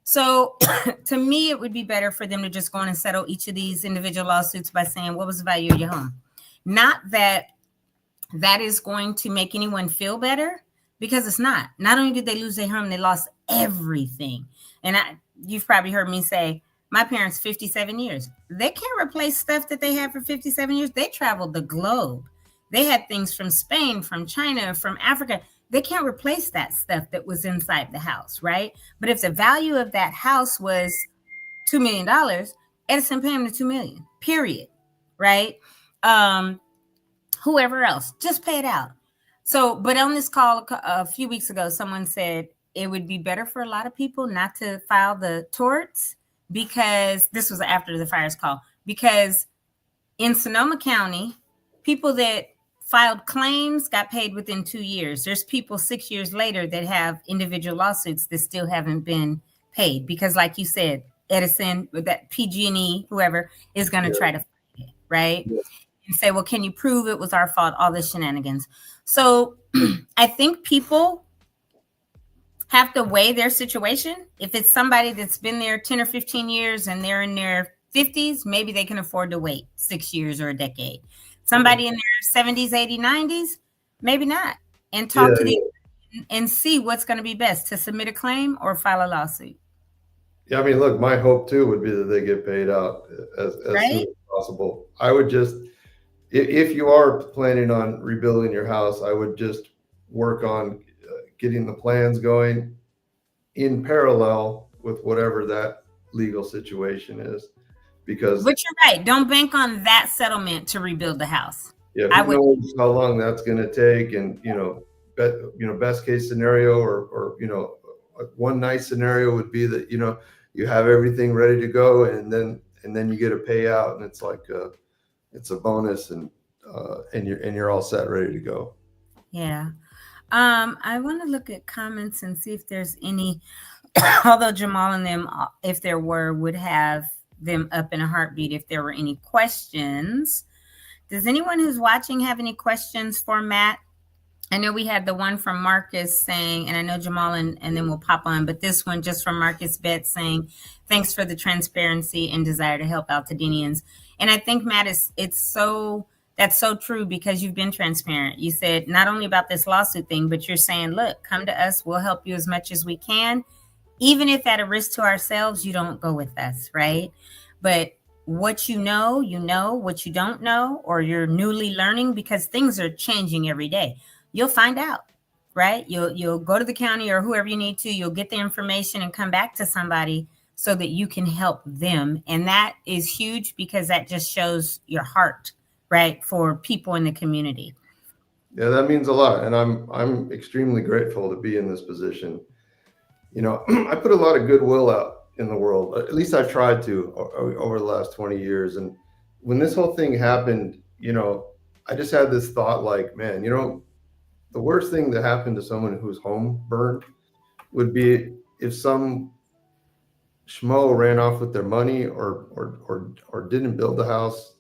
So to me, it would be better for them to just go on and settle each of these individual lawsuits by saying, what was the value of your home? Not that that is going to make anyone feel better, because it's not. Not only did they lose their home, they lost everything. And you've probably heard me say, my parents, 57 years. They can't replace stuff that they had for 57 years. They traveled the globe. They had things from Spain, from China, from Africa. They can't replace that stuff that was inside the house, right? But if the value of that house was $2 million, Edison paid him the $2 million, period, right? Whoever else, just pay it out. So, but on this call a few weeks ago, someone said it would be better for a lot of people not to file the torts, because this was after the fires call, because in Sonoma County, people that filed claims got paid within 2 years. There's people 6 years later that have individual lawsuits that still haven't been paid, because like you said, Edison, with that PG&E, whoever is going to try to fight it, right? Yeah. And say, well, can you prove it was our fault? All this shenanigans. So I think people have to weigh their situation. If it's somebody that's been there 10 or 15 years and they're in their 50s, maybe they can afford to wait 6 years or a decade. Somebody in their 70s, 80s, 90s, maybe not. And talk to them and see what's going to be best, to submit a claim or file a lawsuit. Yeah, I mean, look, my hope too would be that they get paid out as soon as possible. I would just, if you are planning on rebuilding your house, I would just work on getting the plans going in parallel with whatever that legal situation is. Because, but you're right, don't bank on that settlement to rebuild the house. Yeah, who knows how long that's going to take, and best case scenario, or one nice scenario would be that you have everything ready to go, and then you get a payout, and it's like it's a bonus, and you're all set, ready to go. Yeah. I want to look at comments and see if there's any, although Jamal and them, if there were, would have them up in a heartbeat if there were any questions. Does anyone who's watching have any questions for Matt? I know we had the one from Marcus saying, and I know Jamal and then we'll pop on, but this one just from Marcus Betts saying, thanks for the transparency and desire to help Altadenians. And I think, Matt, that's so true, because you've been transparent. You said not only about this lawsuit thing, but you're saying, look, come to us. We'll help you as much as we can. Even if at a risk to ourselves, you don't go with us, right? But what you know, what you don't know, or you're newly learning, because things are changing every day. You'll find out, right? You'll go to the county or whoever you need to. You'll get the information and come back to somebody so that you can help them. And that is huge, because that just shows your heart, right, for people in the community. Yeah, that means a lot. And I'm extremely grateful to be in this position. I put a lot of goodwill out in the world. At least I've tried to over the last 20 years. And when this whole thing happened, I just had this thought, like, man, the worst thing that happened to someone whose home burned would be if some schmo ran off with their money or didn't build the house,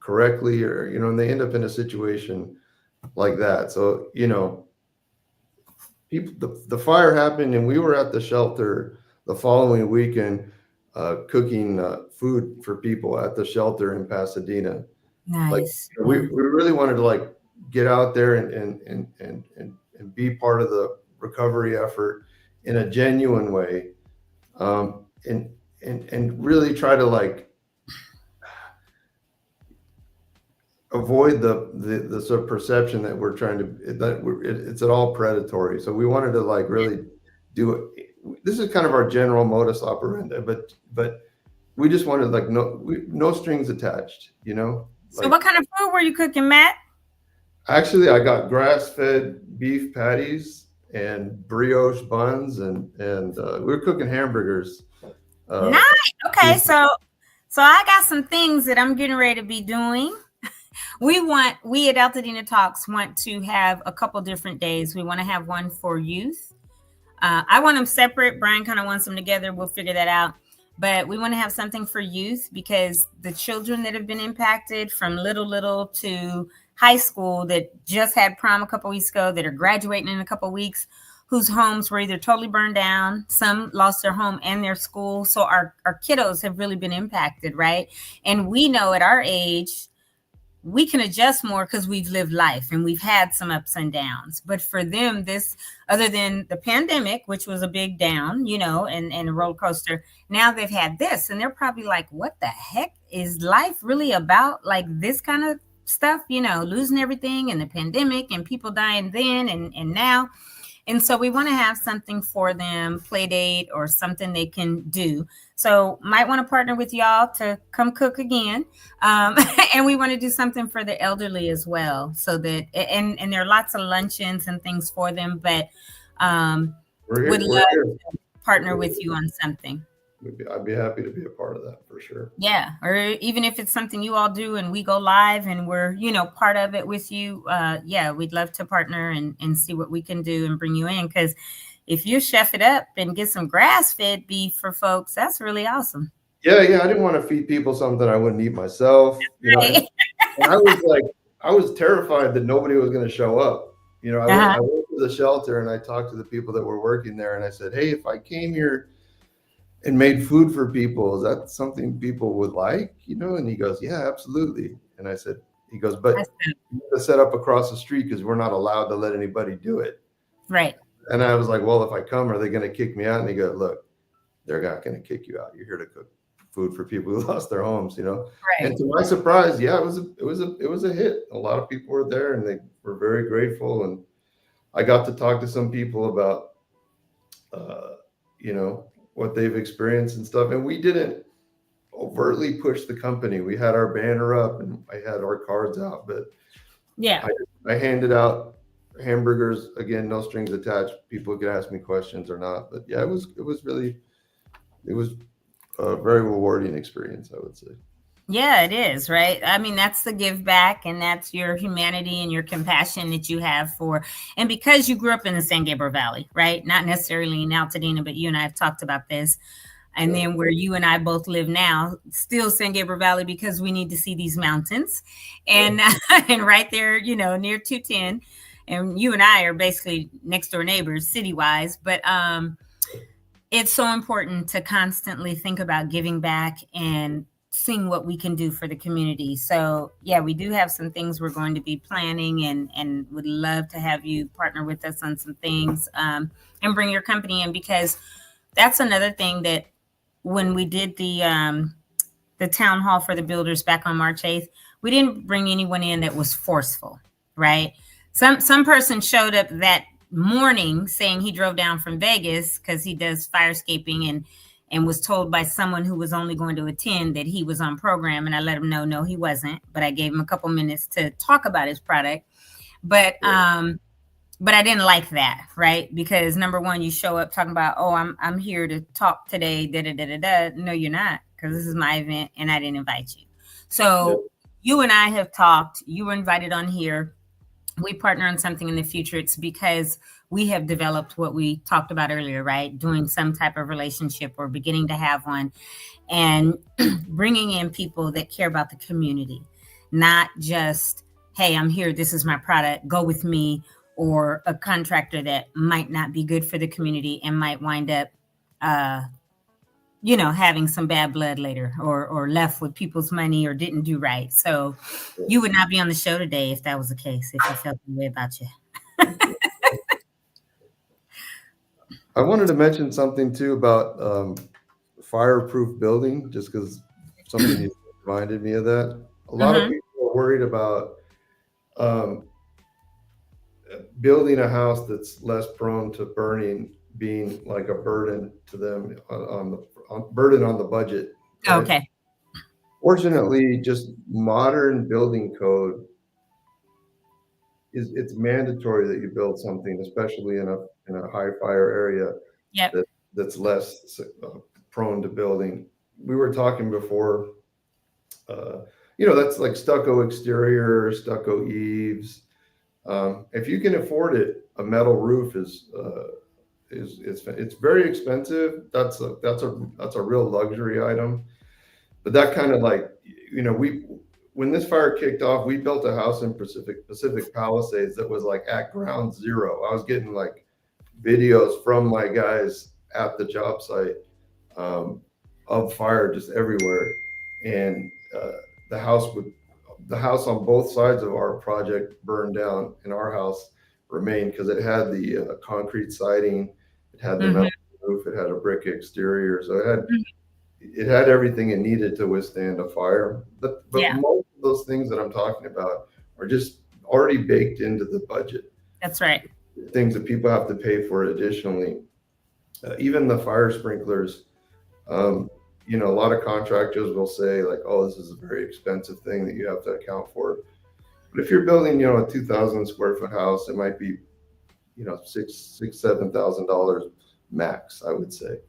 correctly, or, and they end up in a situation like that. So, the fire happened, and we were at the shelter the following weekend, cooking food for people at the shelter in Pasadena. Nice. Like, we really wanted to get out there and be part of the recovery effort in a genuine way, and really try to avoid the sort of perception that we're trying to it's at all predatory. So we wanted to like really do it. This is kind of our general modus operandi, but we just wanted like no strings attached, you know. So like, what kind of food were you cooking, Matt? Actually, I got grass-fed beef patties and brioche buns, and we were cooking hamburgers. Nice. Okay, so I got some things that I'm getting ready to be doing. We at Altadena Talks want to have a couple different days. We want to have one for youth. I want them separate. Brian kind of wants them together. We'll figure that out. But we want to have something for youth because the children that have been impacted from little to high school that just had prom a couple weeks ago, that are graduating in a couple weeks, whose homes were either totally burned down, some lost their home and their school. So our kiddos have really been impacted, right? And we know at our age, we can adjust more because we've lived life and we've had some ups and downs. But for them, this, other than the pandemic, which was a big down, you know, and a roller coaster, now they've had this and they're probably like, what the heck is life really about? Like this kind of stuff, you know, losing everything and the pandemic and people dying then and now. And so we want to have something for them, play date or something they can do. So might want to partner with y'all to come cook again. And we want to do something for the elderly as well. So that, and there are lots of luncheons and things for them, but would love to partner with you on something. I'd be happy to be a part of that for sure. Yeah. Or even if it's something you all do and we go live and we're, you know, part of it with you. Yeah, we'd love to partner and see what we can do and bring you in. Because if you chef it up and get some grass-fed beef for folks, that's really awesome. Yeah. I didn't want to feed people something I wouldn't eat myself. You know, and I was terrified that nobody was going to show up. You know, I went to the shelter and I talked to the people that were working there and I said, hey, if I came here and made food for people, is that something people would like? You know, and he goes, yeah, absolutely. And I said, he goes, but you have to set up across the street because we're not allowed to let anybody do it. Right. And I was like, well, if I come, are they going to kick me out? And he goes, look, they're not going to kick you out. You're here to cook food for people who lost their homes, you know? Right. And to my surprise, yeah, it was a hit. A lot of people were there and they were very grateful. And I got to talk to some people about, you know, what they've experienced and stuff. And we didn't overtly push the company. We had our banner up and I had our cards out, but yeah, I handed out hamburgers, again, no strings attached. People could ask me questions or not, but yeah, it was a very rewarding experience, I would say. Yeah, it is, right? I mean, that's the give back and that's your humanity and your compassion that you have for, and because you grew up in the San Gabriel Valley, right? Not necessarily in Altadena, but you and I have talked about this. And then where you and I both live now, still San Gabriel Valley, because we need to see these mountains and, and right there, you know, near 210. And you and I are basically next door neighbors city wise, but, it's so important to constantly think about giving back and seeing what we can do for the community. So yeah, we do have some things we're going to be planning and would love to have you partner with us on some things and bring your company in, because that's another thing that when we did the town hall for the builders back on March 8th, we didn't bring anyone in that was forceful, right? Some person showed up that morning saying he drove down from Vegas because he does firescaping and was told by someone who was only going to attend that he was on program. And I let him know, no, he wasn't, but I gave him a couple minutes to talk about his product. But I didn't like that, right? Because number one, you show up talking about, oh, I'm here to talk today, No, you're not, because this is my event and I didn't invite you. So you and I have talked, you were invited on here. We partner on something in the future. It's because we have developed what we talked about earlier, right? Doing some type of relationship or beginning to have one and bringing in people that care about the community, not just, hey, I'm here, this is my product, go with me, or a contractor that might not be good for the community and might wind up, you know, having some bad blood later or left with people's money or didn't do right. So you would not be on the show today if that was the case, if I felt the way about you. I wanted to mention something too about fireproof building, just because something reminded me of that. A lot of people are worried about building a house that's less prone to burning being like a burden to them on the budget. Right? Okay. Fortunately, just modern building code it's mandatory that you build something, especially in a high fire area Yep. that's less prone to building. We were talking before, that's like stucco exterior, stucco eaves. If you can afford it, a metal roof is it's very expensive. That's a real luxury item. But that kind of like, when this fire kicked off, we built a house in Pacific Palisades that was like at ground zero. I was getting like videos from my guys at the job site of fire just everywhere, and the house on both sides of our project burned down, and our house remained because it had the concrete siding, it had the metal roof, it had a brick exterior, so it had everything it needed to withstand a fire. But most of those things that I'm talking about are just already baked into the budget. That's right. Things that people have to pay for additionally. Even the fire sprinklers, a lot of contractors will say like, oh, this is a very expensive thing that you have to account for. But if you're building, a 2,000 square foot house, it might be, $7,000 max, I would say.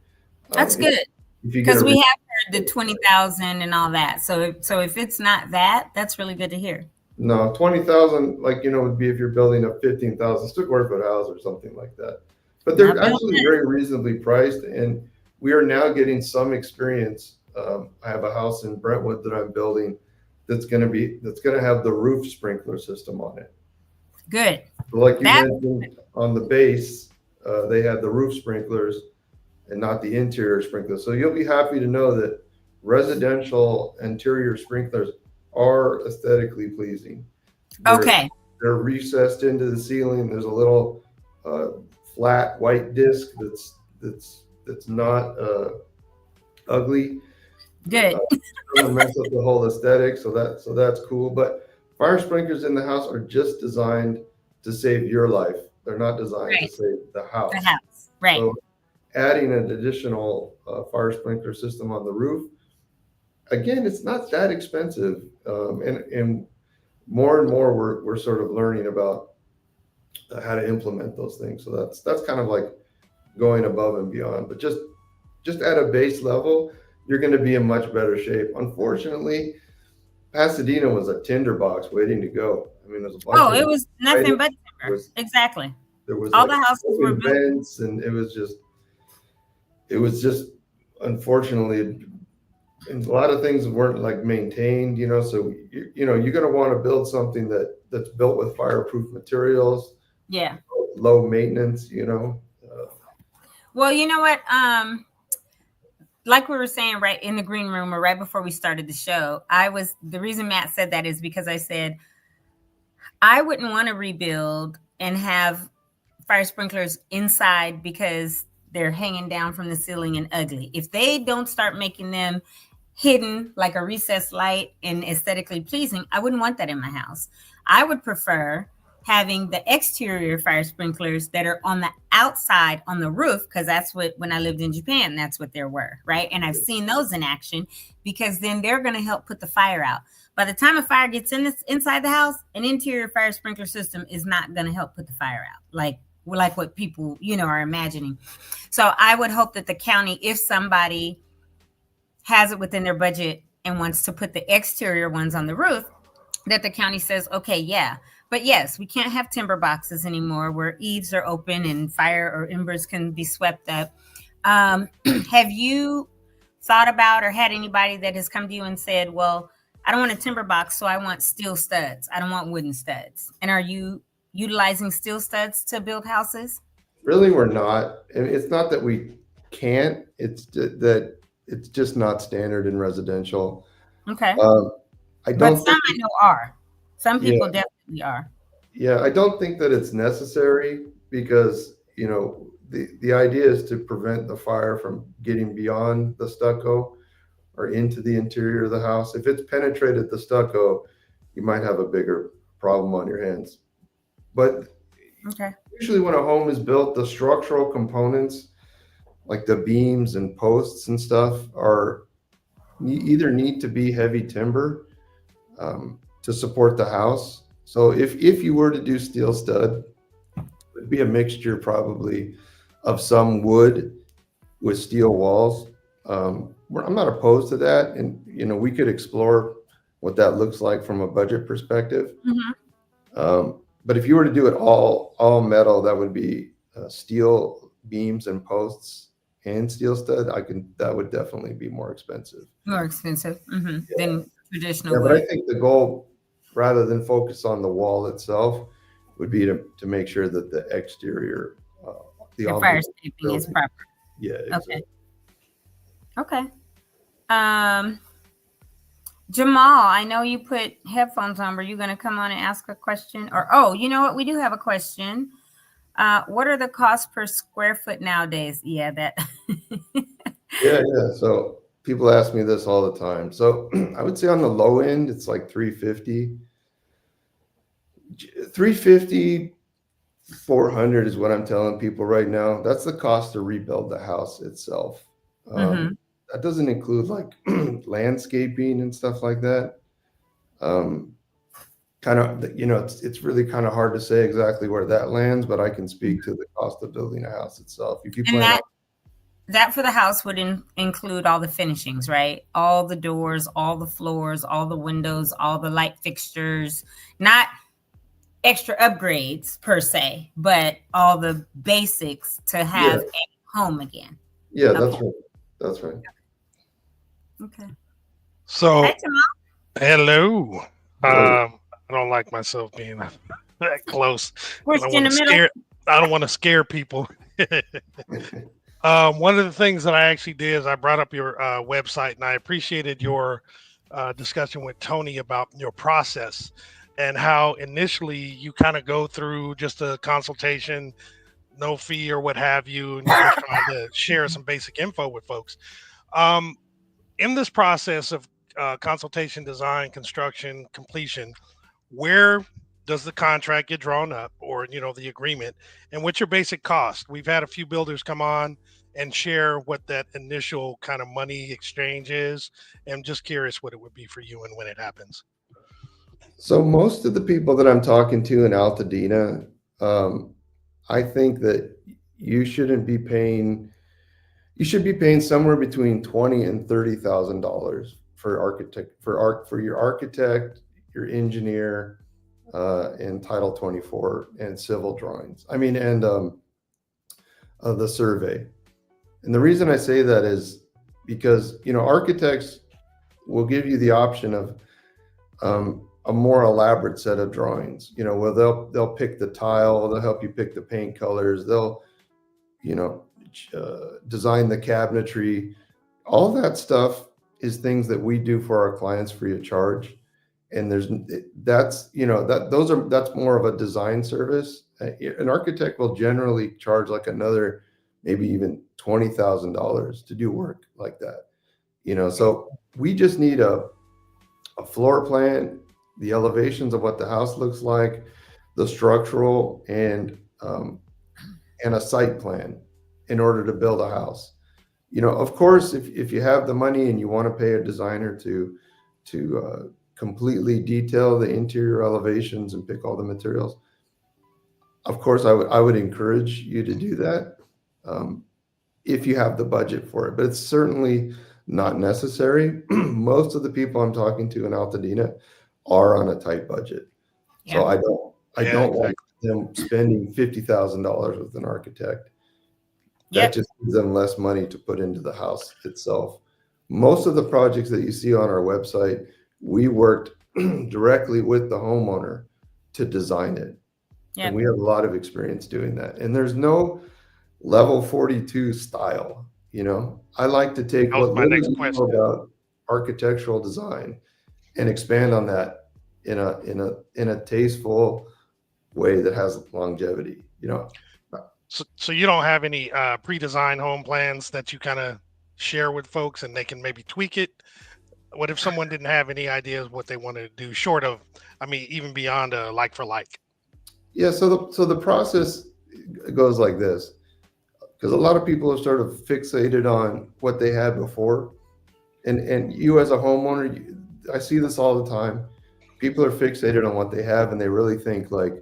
That's good. Because we have heard the 20,000 and all that. So if it's not that, that's really good to hear. No, 20,000, would be if you're building a 15,000 square foot house or something like that. But they're actually very reasonably priced, and we are now getting some experience. I have a house in Brentwood that I'm building that's going to have the roof sprinkler system on it. Good. So like you mentioned, on the base, they had the roof sprinklers and not the interior sprinklers. So you'll be happy to know that residential interior sprinklers are aesthetically pleasing. They're recessed into the ceiling. There's a little flat white disc that's not ugly. Good. Doesn't mess up the whole aesthetic. So that's cool. But fire sprinklers in the house are just designed to save your life. They're not designed to save the house. The house, right? So adding an additional fire sprinkler system on the roof, again, it's not that expensive, and more and more we're sort of learning about how to implement those things. So that's kind of like going above and beyond. But just at a base level, you're going to be in much better shape. Unfortunately, Pasadena was a tinderbox waiting to go. I mean, there's a bunch. It was nothing but timber. Exactly. There was all the houses were vents, and it was just unfortunately, and a lot of things weren't like maintained, so you're going to want to build something that's built with fireproof materials, low maintenance, well, you know what, like we were saying right in the green room or right before we started the show, the reason Matt said that is because I said I wouldn't want to rebuild and have fire sprinklers inside because they're hanging down from the ceiling and ugly. If they don't start making them hidden like a recessed light and aesthetically pleasing, I wouldn't want that in my house. I would prefer having the exterior fire sprinklers that are on the outside on the roof, because that's when I lived in Japan, that's what there were, right? And I've seen those in action, because then they're going to help put the fire out. By the time a fire gets inside the house, an interior fire sprinkler system is not going to help put the fire out, like what people, are imagining. So I would hope that the county, if somebody has it within their budget and wants to put the exterior ones on the roof, that the county says, okay, yeah. But yes, we can't have timber boxes anymore where eaves are open and fire or embers can be swept up. Have you thought about or had anybody that has come to you and said, well, I don't want a timber box, so I want steel studs. I don't want wooden studs. And are you utilizing steel studs to build houses? Really, we're not. And it's not that we can't. It's that it's just not standard in residential. Okay. But some I know are. Some people definitely are. Yeah, I don't think that it's necessary, because the idea is to prevent the fire from getting beyond the stucco or into the interior of the house. If it's penetrated the stucco, you might have a bigger problem on your hands. But Okay. usually when a home is built, the structural components, like the beams and posts and stuff, either need to be heavy timber to support the house. So if you were to do steel stud, it'd be a mixture probably of some wood with steel walls. I'm not opposed to that, and we could explore what that looks like from a budget perspective. But if you were to do it all metal, that would be steel beams and posts and steel stud. That would definitely be more expensive. More expensive than traditional Yeah, wood. but I think the goal, rather than focus on the wall itself, would be to make sure that the exterior, the fire escaping is proper. Yeah. Exactly. Okay. Jamal, I know you put headphones on. Were you going to come on and ask a question? Or, you know what? We do have a question. What are the costs per square foot nowadays? Yeah, that. Yeah. So people ask me this all the time. So I would say on the low end, it's like $350. $350, $400 is what I'm telling people right now. That's the cost to rebuild the house itself. That doesn't include like landscaping and stuff like that. Kind of, it's really kind of hard to say exactly where that lands, but I can speak to the cost of building a house itself. If you plan that for the house would include all the finishings, right? All the doors, all the floors, all the windows, all the light fixtures, not extra upgrades per se, but all the basics to have a home again. Yeah, that's right. Okay. So, hi, hello. I don't like myself being that close. I don't want to scare people. One of the things that I actually did is I brought up your website, and I appreciated your discussion with Toni about your process and how initially you kind of go through just a consultation, no fee or what have you, and you're just trying to share some basic info with folks. In this process of consultation, design, construction, completion, where does the contract get drawn up, or the agreement, and what's your basic cost? We've had a few builders come on and share what that initial kind of money exchange is. I'm just curious what it would be for you and when it happens. So most of the people that I'm talking to in Altadena, I think that you should be paying somewhere between $20,000 and $30,000 for your architect, your engineer, and Title 24 and civil drawings. And the survey. And the reason I say that is because architects will give you the option of a more elaborate set of drawings. Where they'll pick the tile, they'll help you pick the paint colors, they'll design the cabinetry. All that stuff is things that we do for our clients free of charge. And that's more of a design service. An architect will generally charge like another, maybe even $20,000 to do work like that. So we just need a floor plan, the elevations of what the house looks like, the structural, and a site plan in order to build a house. Of course, if you have the money and you want to pay a designer to completely detail the interior elevations and pick all the materials, of course, I would encourage you to do that if you have the budget for it. But it's certainly not necessary. Most of the people I'm talking to in Altadena are on a tight budget. Yeah. So I don't want them spending $50,000 with an architect. That just gives them less money to put into the house itself. Most of the projects that you see on our website, we worked directly with the homeowner to design it. Yep. And we have a lot of experience doing that. And there's no level 42 style. I like to take what little you know about architectural design and expand on that in a tasteful way that has longevity. So you don't have any pre-designed home plans that you kind of share with folks and they can maybe tweak it? What if someone didn't have any ideas what they wanted to do, short of, I mean, even beyond a like for like? Yeah. So the process goes like this, because a lot of people are sort of fixated on what they had before, and you as a homeowner, I see this all the time. People are fixated on what they have, and they really think like,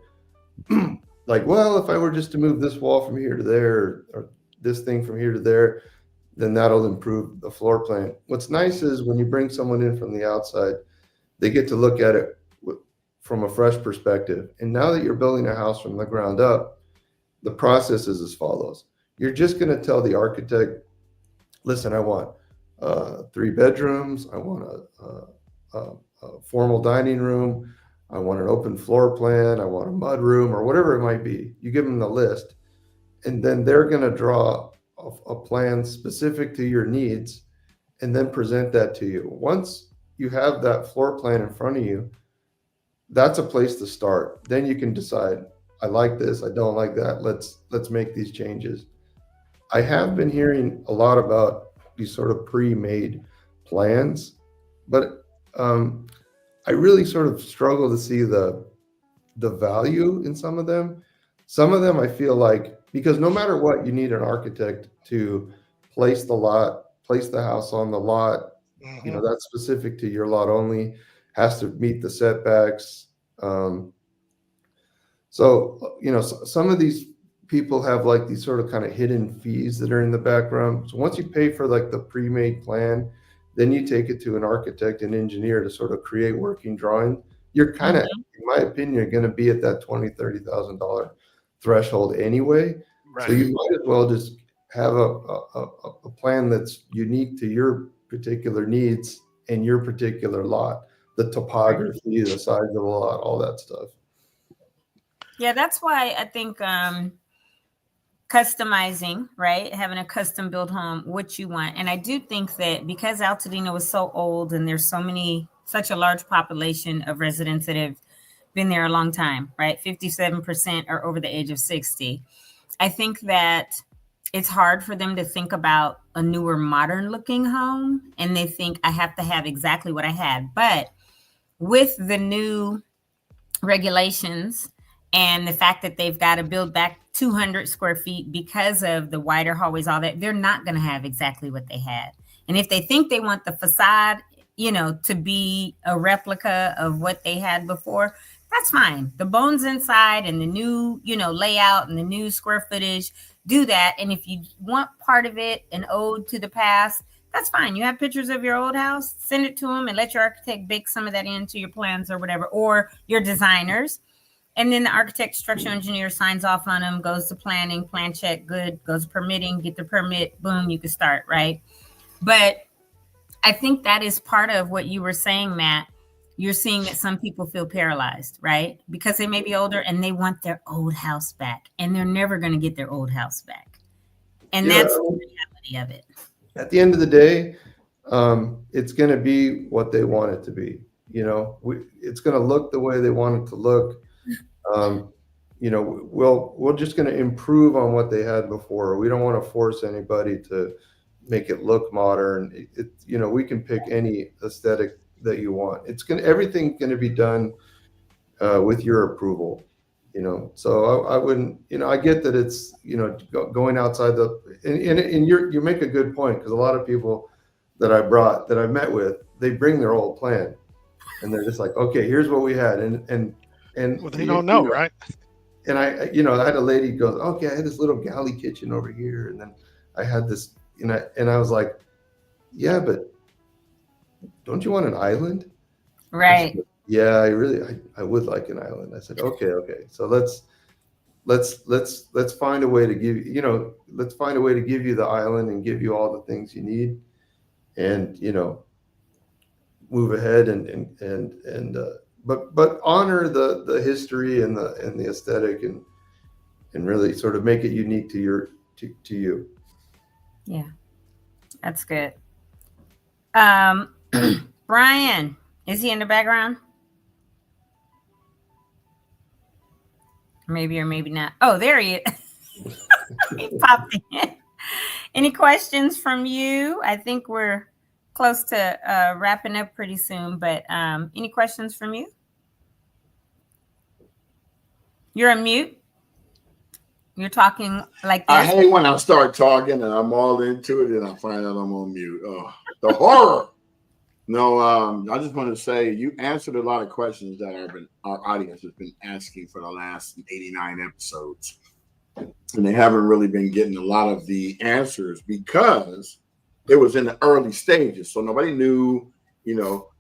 like, well, if I were just to move this wall from here to there, or this thing from here to there, then that'll improve the floor plan. What's nice is when you bring someone in from the outside, they get to look at it from a fresh perspective. And now that you're building a house from the ground up, the process is as follows. You're just going to tell the architect, listen, I want 3 bedrooms. I want a formal dining room. I want an open floor plan. I want a mud room, or whatever it might be. You give them the list, and then they're going to draw a plan specific to your needs and then present that to you. Once you have that floor plan in front of you, that's a place to start. Then you can decide, I like this, I don't like that. Let's make these changes. I have been hearing a lot about these sort of pre-made plans, but I really sort of struggle to see the value in some of them. Some of them I feel like, because no matter what, you need an architect to place the house on the lot. You know, that's specific to your lot only, has to meet the setbacks. So, you know, some of these people have like these sort of kind of hidden fees that are in the background. So once you pay for like the pre-made plan, then you take it to an architect and engineer to sort of create working drawing. You're kind of, in my opinion, going to be at that $20,000, $30,000 threshold anyway. Right. So you might as well just have a plan that's unique to your particular needs and your particular lot, the topography, the size of the lot, all that stuff. Yeah, that's why I think customizing, right? Having a custom built home, what you want. And I do think that because Altadena was so old and there's such a large population of residents that have been there a long time, right? 57% are over the age of 60. I think that it's hard for them to think about a newer, modern looking home. And they think I have to have exactly what I had. But with the new regulations and the fact that they've got to build back 200 square feet because of the wider hallways, all that, they're not going to have exactly what they had. And if they think they want the facade, you know, to be a replica of what they had before, that's fine. The bones inside and the new, you know, layout and the new square footage, do that. And if you want part of it, an ode to the past, that's fine. You have pictures of your old house, send it to them and let your architect bake some of that into your plans or whatever, or your designers. And then the architect, structural engineer signs off on them, goes to planning, plan check, good, goes to permitting, get the permit, boom, you can start, right? But I think that is part of what you were saying, Matt. You're seeing that some people feel paralyzed, right? Because they may be older and they want their old house back, and they're never going to get their old house back. And that's the reality of it. At the end of the day, it's going to be what they want it to be. You know, it's going to look the way they want it to look. You know, we're just going to improve on what they had before. We don't want to force anybody to make it look modern. You know, we can pick any aesthetic that you want. Everything's going to be done with your approval. You know, so I wouldn't. You know, I get that it's, you know, going outside and you make a good point, because a lot of people that I met with, they bring their old plan, and they're just like, okay, here's what we had, and well, they don't know, right? And I had a lady goes, okay, I had this little galley kitchen over here, and then I had this, and I was like, yeah, but don't you want an island? Right. Said, yeah, I would like an island. I said, okay. So let's find a way to give you the island and give you all the things you need, and, you know, move ahead but honor the history and the aesthetic and really sort of make it unique to you. Yeah, that's good. Brian, is he in the background? Maybe or maybe not. Oh, there he is. He popped in. Any questions from you? I think we're close to wrapping up pretty soon, but any questions from you? You're on mute. You're talking like this. I hate when I start talking and I'm all into it and I find out I'm on mute. Oh, the horror. No, I just want to say you answered a lot of questions that our audience has been asking for the last 89 episodes. And they haven't really been getting a lot of the answers because it was in the early stages. So nobody knew,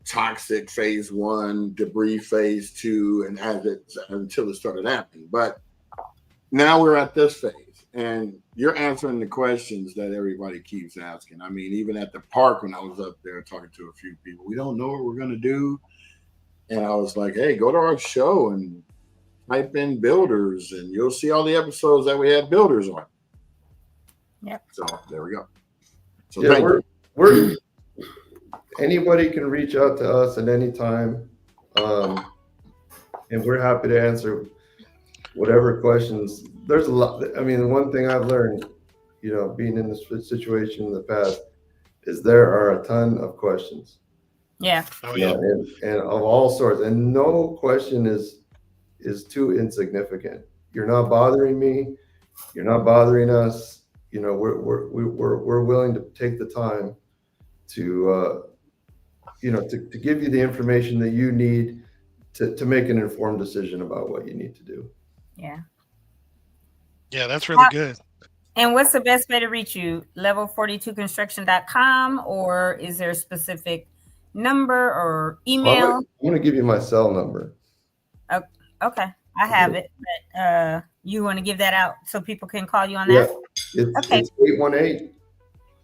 toxic phase 1, debris phase 2, and until it started happening. But now we're at this phase, and you're answering the questions that everybody keeps asking. I mean, even at the park when I was up there talking to a few people, we don't know what we're going to do. And I was like, hey, go to our show and type in builders, and you'll see all the episodes that we had builders on. Yep. So there we go. So yeah, we're anybody can reach out to us at any time, and we're happy to answer whatever questions. There's a lot. I mean, the one thing I've learned, being in this situation in the past, is there are a ton of questions. Yeah. Oh yeah. And of all sorts, and no question is too insignificant. You're not bothering me. You're not bothering us. We're willing to take the time to to give you the information that you need to make an informed decision about what you need to do. Yeah. Yeah, that's really good. And what's the best way to reach you? level42construction.com, or is there a specific number or email? I'm going to give you my cell number. Oh, okay. I have it, but you want to give that out so people can call you on that? It's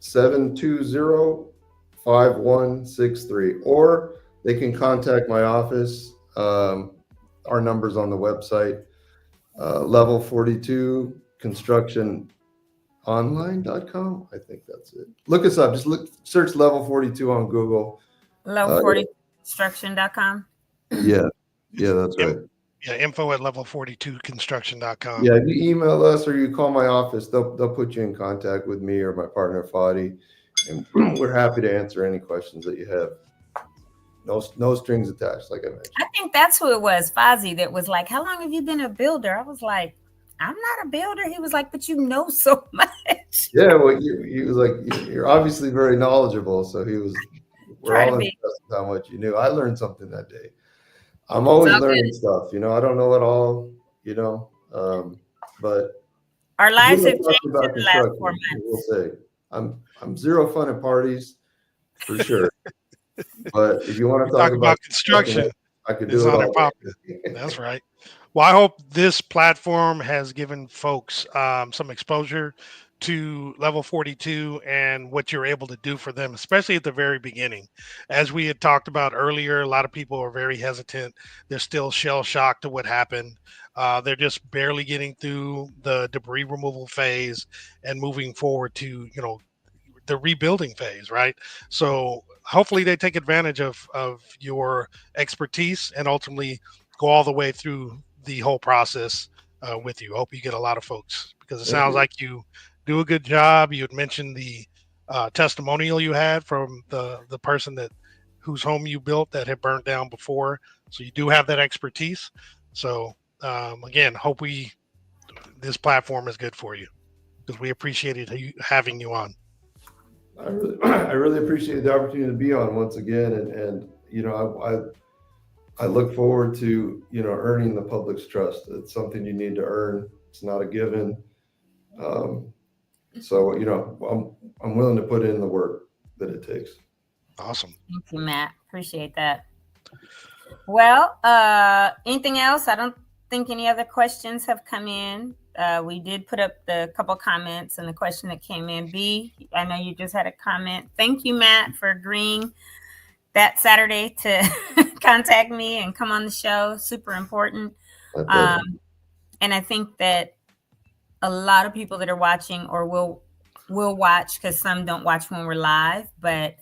818-720-5163, or they can contact my office. Our number's on the website, level42 constructiononline.com. I think that's it. Look us up. Just search level 42 on Google. level42construction.com. Yeah, that's right. Yeah, info at level42construction.com. Yeah, if you email us or you call my office, they'll put you in contact with me or my partner Fadi, and we're happy to answer any questions that you have. No strings attached, like I mentioned. I think that's who it was, Fozzie, that was like, how long have you been a builder? I was like, I'm not a builder. He was like, but you know so much. Yeah, well, he was like, you're obviously very knowledgeable. So we're all impressed with how much you knew. I learned something that day. I'm always learning stuff. I don't know it all, but our lives have changed in the last 4 months. We'll say I'm zero fun at parties for sure. But if you want to talk about construction, I could do it all. That's right. Well, I hope this platform has given folks some exposure to level 42 and what you're able to do for them, especially at the very beginning. As we had talked about earlier, a lot of people are very hesitant. They're still shell shocked to what happened. They're just barely getting through the debris removal phase and moving forward to, the rebuilding phase, right? So hopefully they take advantage of your expertise and ultimately go all the way through the whole process with you. Hope you get a lot of folks, because it sounds like you do a good job. You had mentioned the testimonial you had from the person whose home you built that had burnt down before. So you do have that expertise. So again, hope this platform is good for you, because we appreciated having you on. I really appreciate the opportunity to be on once again, and I look forward to earning the public's trust. It's something you need to earn. It's not a given. So I'm willing to put in the work that it takes. Awesome. Thank you, Matt. Appreciate that. Well, anything else? I don't think any other questions have come in. We did put up the couple comments and the question that came in. B, I know you just had a comment. Thank you, Matt, for agreeing that Saturday to contact me and come on the show. Super important. And I think that a lot of people that are watching or will watch, because some don't watch when we're live, but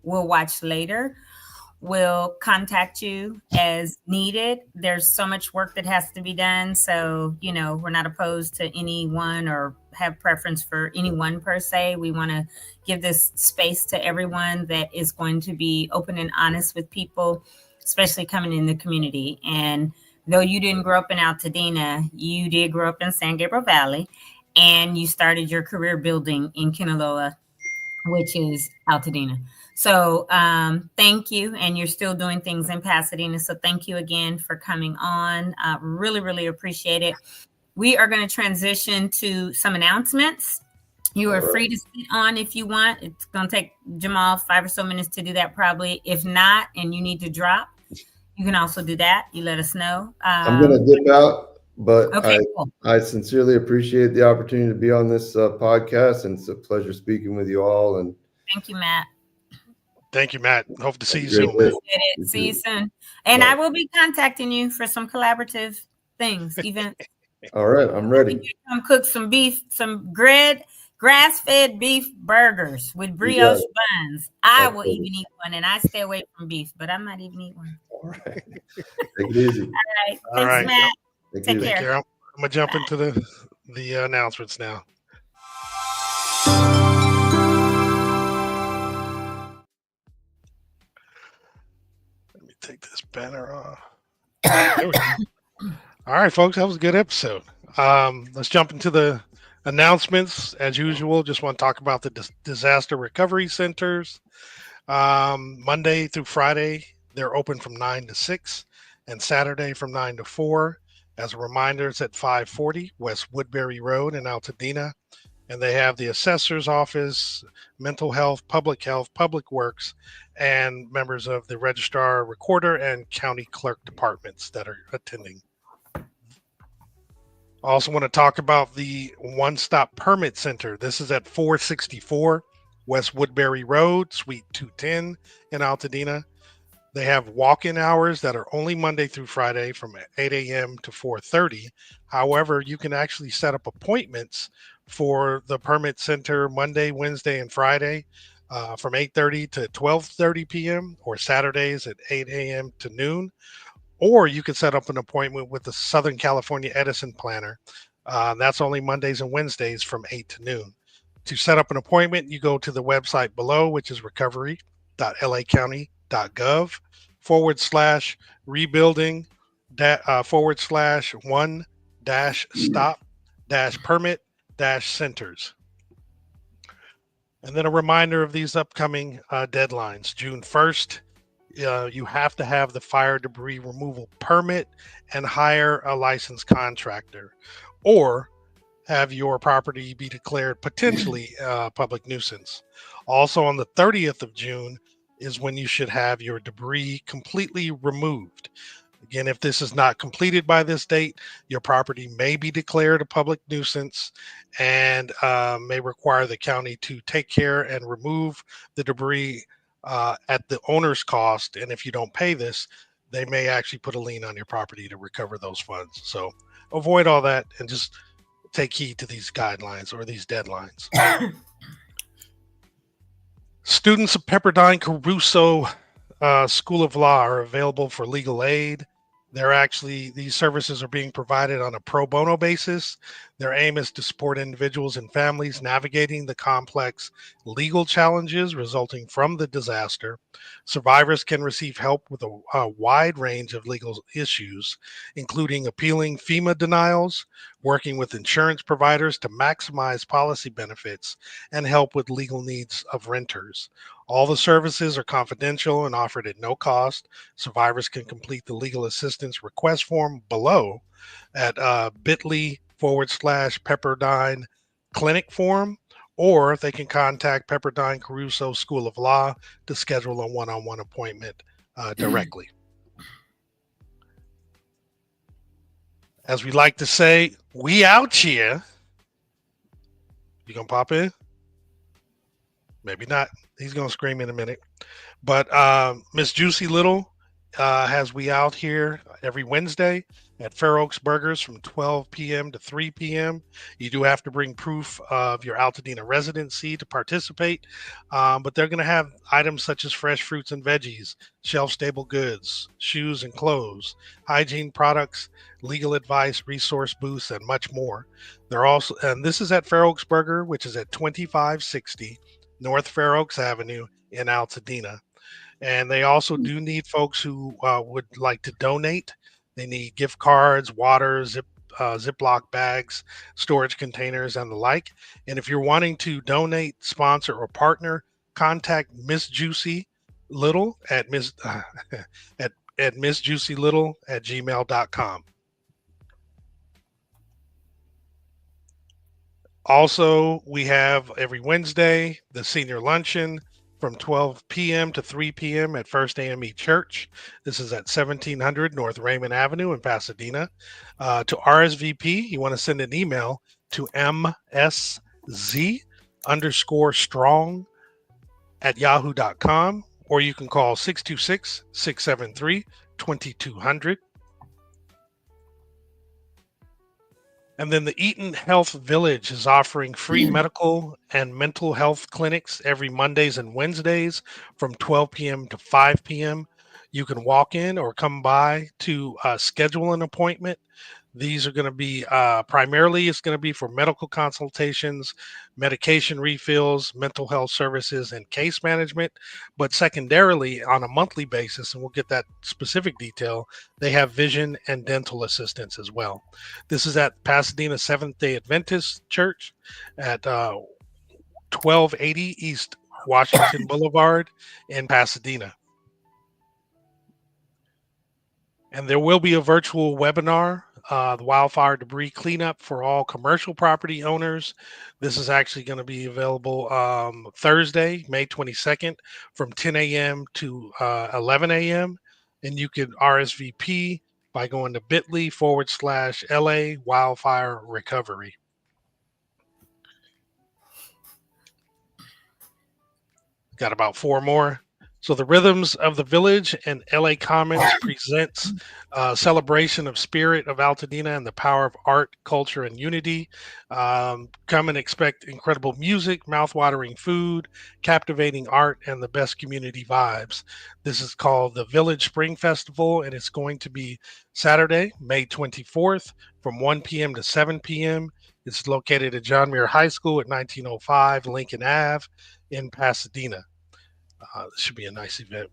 will watch later, will contact you as needed. There's so much work that has to be done. So, we're not opposed to anyone or have preference for anyone per se. We want to give this space to everyone that is going to be open and honest with people, especially coming in the community. And though you didn't grow up in Altadena, you did grow up in San Gabriel Valley, and you started your career building in Kinaloa, which is Altadena. So thank you. And you're still doing things in Pasadena. So thank you again for coming on. Really, really appreciate it. We are going to transition to some announcements. You are free to sit on if you want. It's going to take Jamal 5 or so minutes to do that probably. If not, and you need to drop, you can also do that. You let us know. I'm going to dip out, but okay, cool. I sincerely appreciate the opportunity to be on this podcast, and it's a pleasure speaking with you all. And thank you, Matt. Thank you, Matt. Hope to see you soon. See you soon. And I will be contacting you for some collaborative things, events. All right, I'm ready. Come cook some beef, some grass-fed beef burgers with brioche buns. I will even eat one, and I stay away from beef, but I might even eat one. All right. Take it easy. All right. Thanks, Matt. Take care. I'm going to jump into the announcements now. Let me take this banner off. There we go. All right, folks, that was a good episode. Let's jump into the announcements. As usual, just want to talk about the disaster recovery centers. Monday through Friday, they're open from 9 to 6, and Saturday from 9 to 4. As a reminder, it's at 540 West Woodbury Road in Altadena, and they have the assessor's office, mental health, public works, and members of the registrar, recorder, and county clerk departments that are attending. I also want to talk about the one-stop permit center. This is at 464 West Woodbury Road, Suite 210 in Altadena. They have walk-in hours that are only Monday through Friday from 8 a.m. to 4:30. However, you can actually set up appointments for the permit center Monday, Wednesday, and Friday from 8:30 to 12:30 p.m. or Saturdays at 8 a.m. to noon. Or you can set up an appointment with the Southern California Edison Planner. That's only Mondays and Wednesdays from 8 to noon. To set up an appointment, you go to the website below, which is recovery.lacounty.gov/rebuilding /1-stop-permit-centers. And then a reminder of these upcoming deadlines. June 1st, you have to have the fire debris removal permit and hire a licensed contractor, or have your property be declared potentially a public nuisance. Also on the 30th of June is when you should have your debris completely removed. Again, if this is not completed by this date, your property may be declared a public nuisance and may require the county to take care and remove the debris at the owner's cost. And if you don't pay this, they may actually put a lien on your property to recover those funds. So avoid all that and just take heed to these guidelines or these deadlines. Students of Pepperdine Caruso School of Law are available for legal aid. These services are being provided on a pro bono basis. Their aim is to support individuals and families navigating the complex legal challenges resulting from the disaster. Survivors can receive help with a wide range of legal issues, including appealing FEMA denials, working with insurance providers to maximize policy benefits, and help with legal needs of renters. All the services are confidential and offered at no cost. Survivors can complete the legal assistance request form below at bit.ly/Pepperdine Clinic Form, or they can contact Pepperdine Caruso School of Law to schedule a one-on-one appointment directly. As we like to say, we out here. You gonna pop in? Maybe not. He's gonna scream in a minute. But Miss Juicy Little has we out here every Wednesday at Fair Oaks Burgers from 12 p.m. to 3 p.m. You do have to bring proof of your Altadena residency to participate, but they're going to have items such as fresh fruits and veggies, shelf-stable goods, shoes and clothes, hygiene products, legal advice, resource booths, and much more. They're also, and this is at Fair Oaks Burger, which is at 2560 North Fair Oaks Avenue in Altadena. And they also do need folks who would like to donate. They need gift cards, water, Ziploc bags, storage containers, and the like. And if you're wanting to donate, sponsor, or partner, contact Miss Juicy Little at Miss at MissJuicyLittle@gmail.com. Also, we have every Wednesday the senior luncheon from 12 p.m. to 3 p.m. at First AME Church. This is at 1700 North Raymond Avenue in Pasadena. To RSVP, you want to send an email to msz_strong@yahoo.com, or you can call 626-673-2200. And then the Eaton Health Village is offering free medical and mental health clinics every Mondays and Wednesdays from 12 p.m. to 5 p.m. You can walk in or come by to schedule an appointment. These are going to be primarily, it's going to be for medical consultations, medication refills, mental health services, and case management. But secondarily, on a monthly basis, and we'll get that specific detail, they have vision and dental assistance as well. This is at Pasadena Seventh-day Adventist Church at 1280 East Washington Boulevard in Pasadena. And there will be a virtual webinar, the wildfire debris cleanup for all commercial property owners. This is actually going to be available Thursday, May 22nd from 10 a.m. to 11 a.m. And you can RSVP by going to bit.ly/LA wildfire recovery. Got about 4 more. So the Rhythms of the Village and LA Commons presents a celebration of spirit of Altadena and the power of art, culture, and unity. Come and expect incredible music, mouthwatering food, captivating art, and the best community vibes. This is called the Village Spring Festival, and it's going to be Saturday, May 24th from 1 p.m. to 7 p.m. It's located at John Muir High School at 1905 Lincoln Ave in Pasadena. This should be a nice event.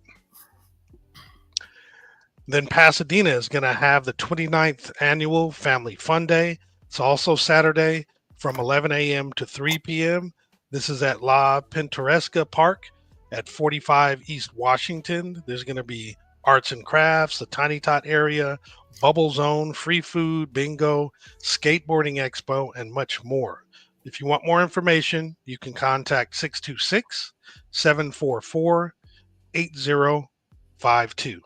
Then Pasadena is going to have the 29th annual Family Fun Day. It's also Saturday from 11 a.m. to 3 p.m. This is at La Pintoresca Park at 45 East Washington. There's going to be arts and crafts, the Tiny Tot area, bubble zone, free food, bingo, skateboarding expo, and much more. If you want more information, you can contact 626-744-8052.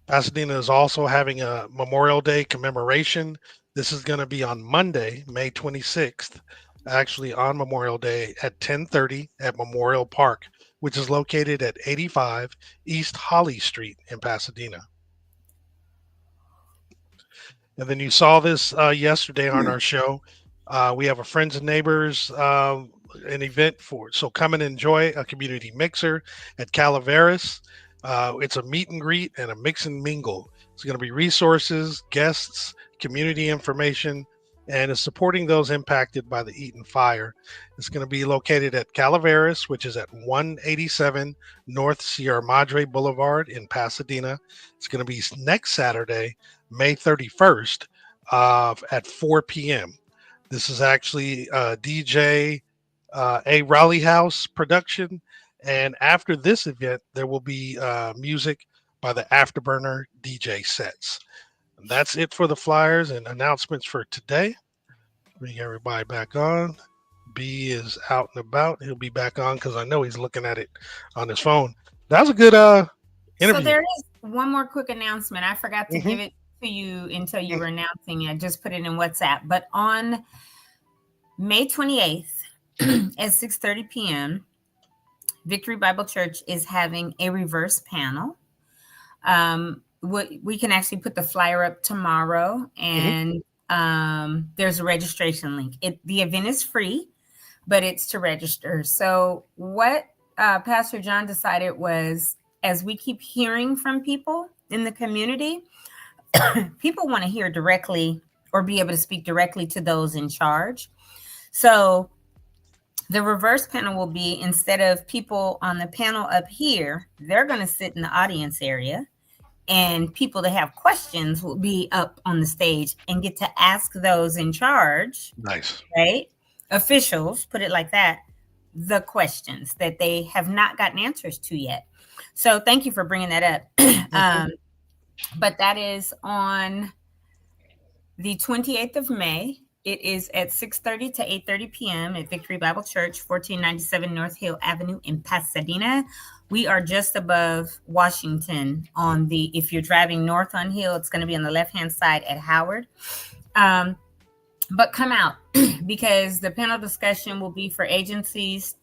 Pasadena is also having a Memorial Day commemoration. This is going to be on Monday, May 26th, actually on Memorial Day at 10:30 at Memorial Park, which is located at 85 East Holly Street in Pasadena. And then you saw this yesterday on our show. We have a Friends and Neighbors an event for it. So come and enjoy a community mixer at Calaveras. It's a meet and greet and a mix and mingle. It's going to be resources, guests, community information, and is supporting those impacted by the Eaton fire. It's going to be located at Calaveras, which is at 187 North Sierra Madre Boulevard in Pasadena. It's going to be next Saturday, May 31st at 4 p.m. This is actually DJ A Raleigh House production. And after this event, there will be music by the Afterburner DJ sets. And that's it for the flyers and announcements for today. Bring everybody back on. B is out and about. He'll be back on because I know he's looking at it on his phone. That was a good interview. So there is one more quick announcement. I forgot to give it to you until you were announcing it. I just put it in WhatsApp. But on May 28th at 6:30 p.m., Victory Bible Church is having a reverse panel. We can actually put the flyer up tomorrow, and there's a registration link. The event is free, but it's to register. So what Pastor John decided was, as we keep hearing from people in the community, people want to hear directly or be able to speak directly to those in charge. So the reverse panel will be, instead of people on the panel up here, they're going to sit in the audience area, and people that have questions will be up on the stage and get to ask those in charge. Nice. Right? Officials, put it like that, the questions that they have not gotten answers to yet. So thank you for bringing that up. But that is on the 28th of May. It is at 6:30 to 8:30 p.m. at Victory Bible Church, 1497 North Hill Avenue in Pasadena. We are just above Washington if you're driving north on Hill, it's going to be on the left-hand side at Howard. But come out, because the panel discussion will be for agencies,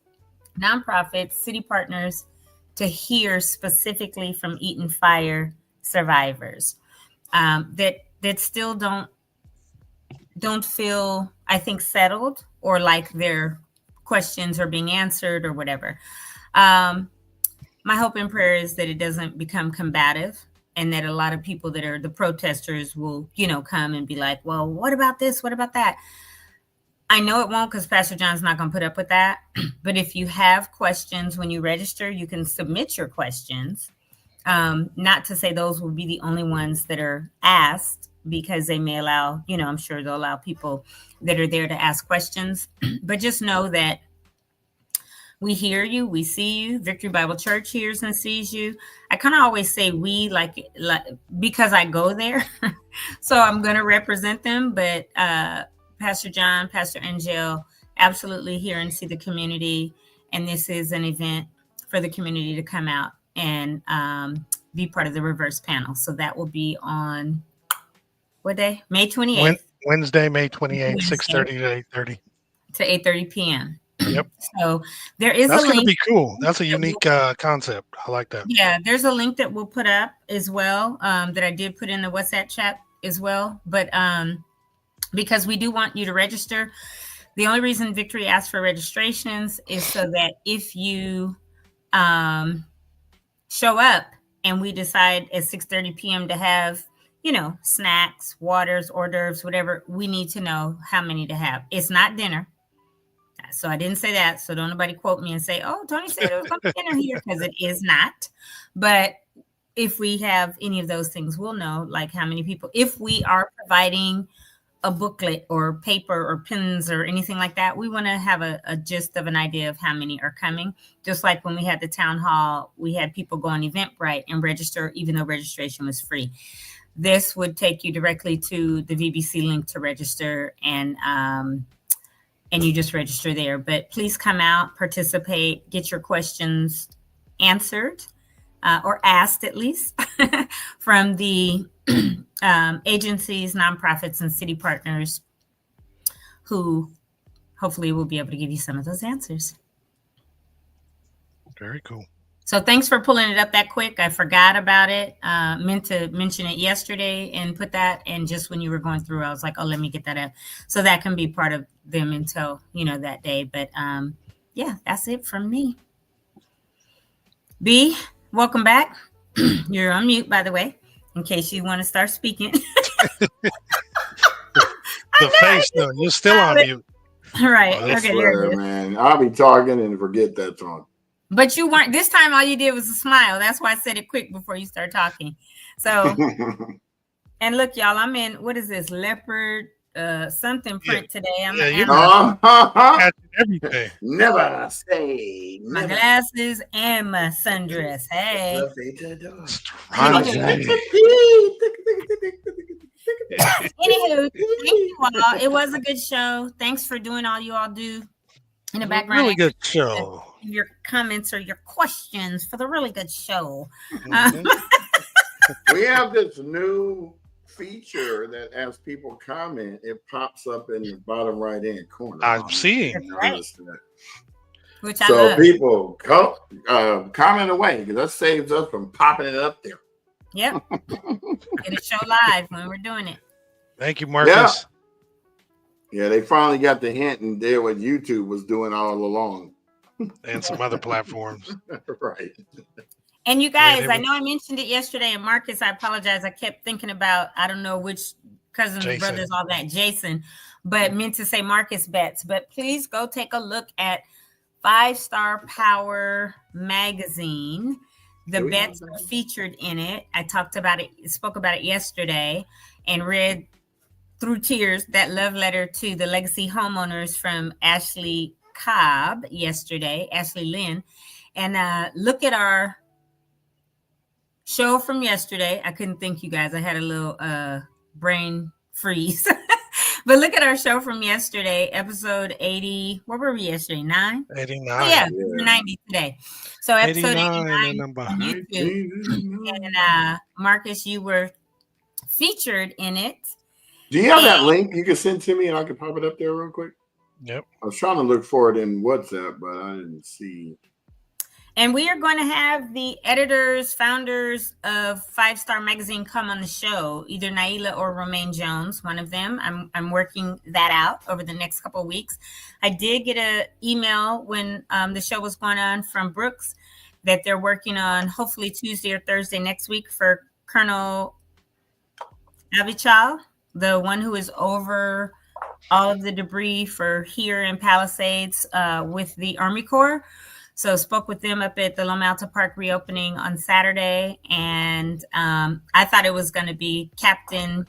nonprofits, city partners, to hear specifically from Eaton Fire survivors that still don't feel, I think, settled or like their questions are being answered or whatever. My hope and prayer is that it doesn't become combative, and that a lot of people that are the protesters will, come and be like, well, what about this? What about that? I know it won't, because Pastor John's not going to put up with that. But if you have questions when you register, you can submit your questions. Not to say those will be the only ones that are asked, because they may allow, I'm sure they'll allow people that are there to ask questions. But just know that we hear you, we see you. Victory Bible Church hears and sees you. I kind of always say we, like because I go there. So I'm going to represent them. But Pastor John, Pastor Angel absolutely hear and see the community. And this is an event for the community to come out and be part of the reverse panel. So that will be on what day? May 28th. Wednesday, May 28th, 6:30 to 8:30. To 8:30 p.m. Yep. So there is That's a link. That's going to be cool. That's a unique concept. I like that. Yeah, there's a link that we'll put up as well, that I did put in the WhatsApp chat as well. But because we do want you to register. The only reason Victory asked for registrations is so that if you show up and we decide at 6:30 p.m. to have, snacks, waters, hors d'oeuvres, whatever, we need to know how many to have. It's not dinner. So I didn't say that. So don't nobody quote me and say, oh, Toni said it was going to be dinner here, because it is not. But if we have any of those things, we'll know like how many people. If we are providing a booklet or paper or pens or anything like that, we want to have a gist of an idea of how many are coming. Just like when we had the town hall, we had people go on Eventbrite and register, even though registration was free. This would take you directly to the VBC link to register, and you just register there. But please come out, participate, get your questions answered, or asked at least, from the agencies, nonprofits, and city partners who hopefully will be able to give you some of those answers. Very cool. So thanks for pulling it up that quick. I forgot about it. Meant to mention it yesterday and put that. And just when you were going through, I was like, oh, let me get that up. So that can be part of them until, that day. But yeah, that's it from me. B, welcome back. You're on mute, by the way, in case you want to start speaking. The face, though, you're still on mute. All right. Oh, okay, swear, man. I'll be talking and forget that song. But you weren't. This time, all you did was a smile. That's why I said it quick before you start talking. So, and look, y'all, I'm in, what is this, leopard something print today. I'm everything. Never say my glasses and my sundress. Hey. Anywho, thank you all. It was a good show. Thanks for doing all you all do in the background. Really good show. Your comments or your questions for the really good show. Mm-hmm. We have this new feature that as people comment, it pops up in the bottom right hand corner. I'm seeing. Right. Which I love. People comment away because that saves us from popping it up there. Yep. Get a show live when we're doing it. Thank you, Marcus. Yeah, they finally got the hint and did what YouTube was doing all along. And some other platforms. Right. And you guys, I know I mentioned it yesterday, and Marcus, I apologize. I kept thinking about, I don't know which cousins, Jason. brothers, all that, Jason, but meant to say Marcus Betts. But please go take a look at 5 Star Power magazine. The Betts are featured in it. I spoke about it yesterday, and read through tears that love letter to the legacy homeowners from Ashley Cobb yesterday, Ashley Lynn. And look at our show from yesterday. I couldn't think, you guys. I had a little brain freeze. But look at our show from yesterday, episode 80. What were we yesterday? 9? 89. Oh, yeah, we're 90 today. So episode 89 number. on YouTube. And Marcus, you were featured in it. Do you have that link you can send to me and I can pop it up there real quick? Yep. I was trying to look for it in WhatsApp, but I didn't see. And we are going to have the editors, founders of 5 Star Magazine come on the show, either Naila or Romaine Jones, one of them. I'm working that out over the next couple of weeks. I did get an email when the show was going on from Brooks that they're working on hopefully Tuesday or Thursday next week for Colonel Avichal, the one who is over all of the debris for here in Palisades with the Army Corps. So spoke with them up at the Loma Alta Park reopening on Saturday. And I thought it was going to be Captain,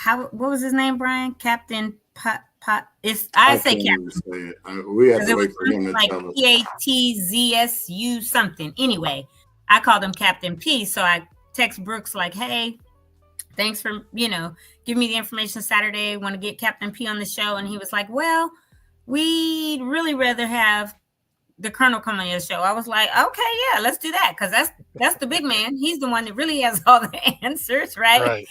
what was his name, Brian? Captain Pot. I say Captain. Say it. We have to wait for him to tell us. PATZSU something. Anyway, I called him Captain P. So I text Brooks like, hey, thanks for, giving me the information Saturday. Want to get Captain P on the show. And he was like, well, we'd really rather have the Colonel come on your show. I was like, okay, yeah, let's do that. Cause that's the big man. He's the one that really has all the answers. Right.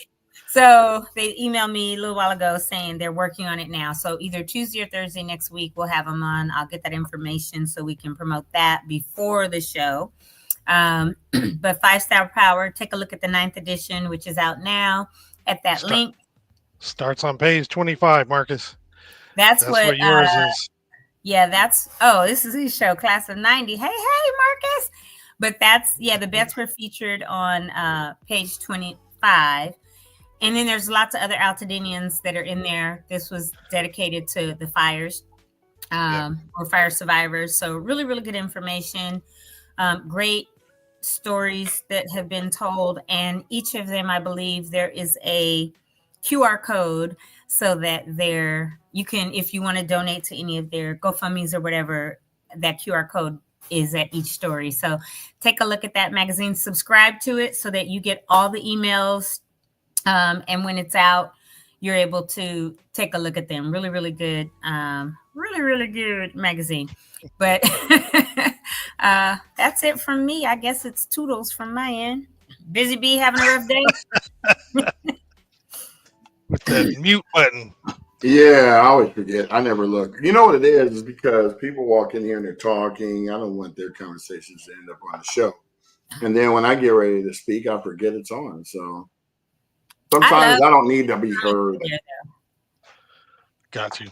So they emailed me a little while ago saying they're working on it now. So either Tuesday or Thursday next week, we'll have them on. I'll get that information so we can promote that before the show. But 5 Star Power, take a look at the 9th edition, which is out now at that link. Starts on page 25, Marcus. That's what yours is. Yeah, this is his show, Class of 90. Hey, Marcus. But the Betts were featured on page 25. And then there's lots of other Altadenians that are in there. This was dedicated to the fires or fire survivors. So really, really good information. Great stories that have been told. And each of them, I believe, there is a QR code so that you can, if you want to donate to any of their GoFundMes or whatever, that QR code is at each story. So take a look at that magazine, subscribe to it so that you get all the emails. And when it's out, you're able to take a look at them. Really, really good. Really, really good magazine. But that's it from me. I guess it's toodles from my end. Busy Bee having a rough day? With that mute button. Yeah, I always forget. I never look. You know what it is because people walk in here and they're talking. I don't want their conversations to end up on the show. And then when I get ready to speak, I forget it's on. So sometimes I don't need to be heard. Got you.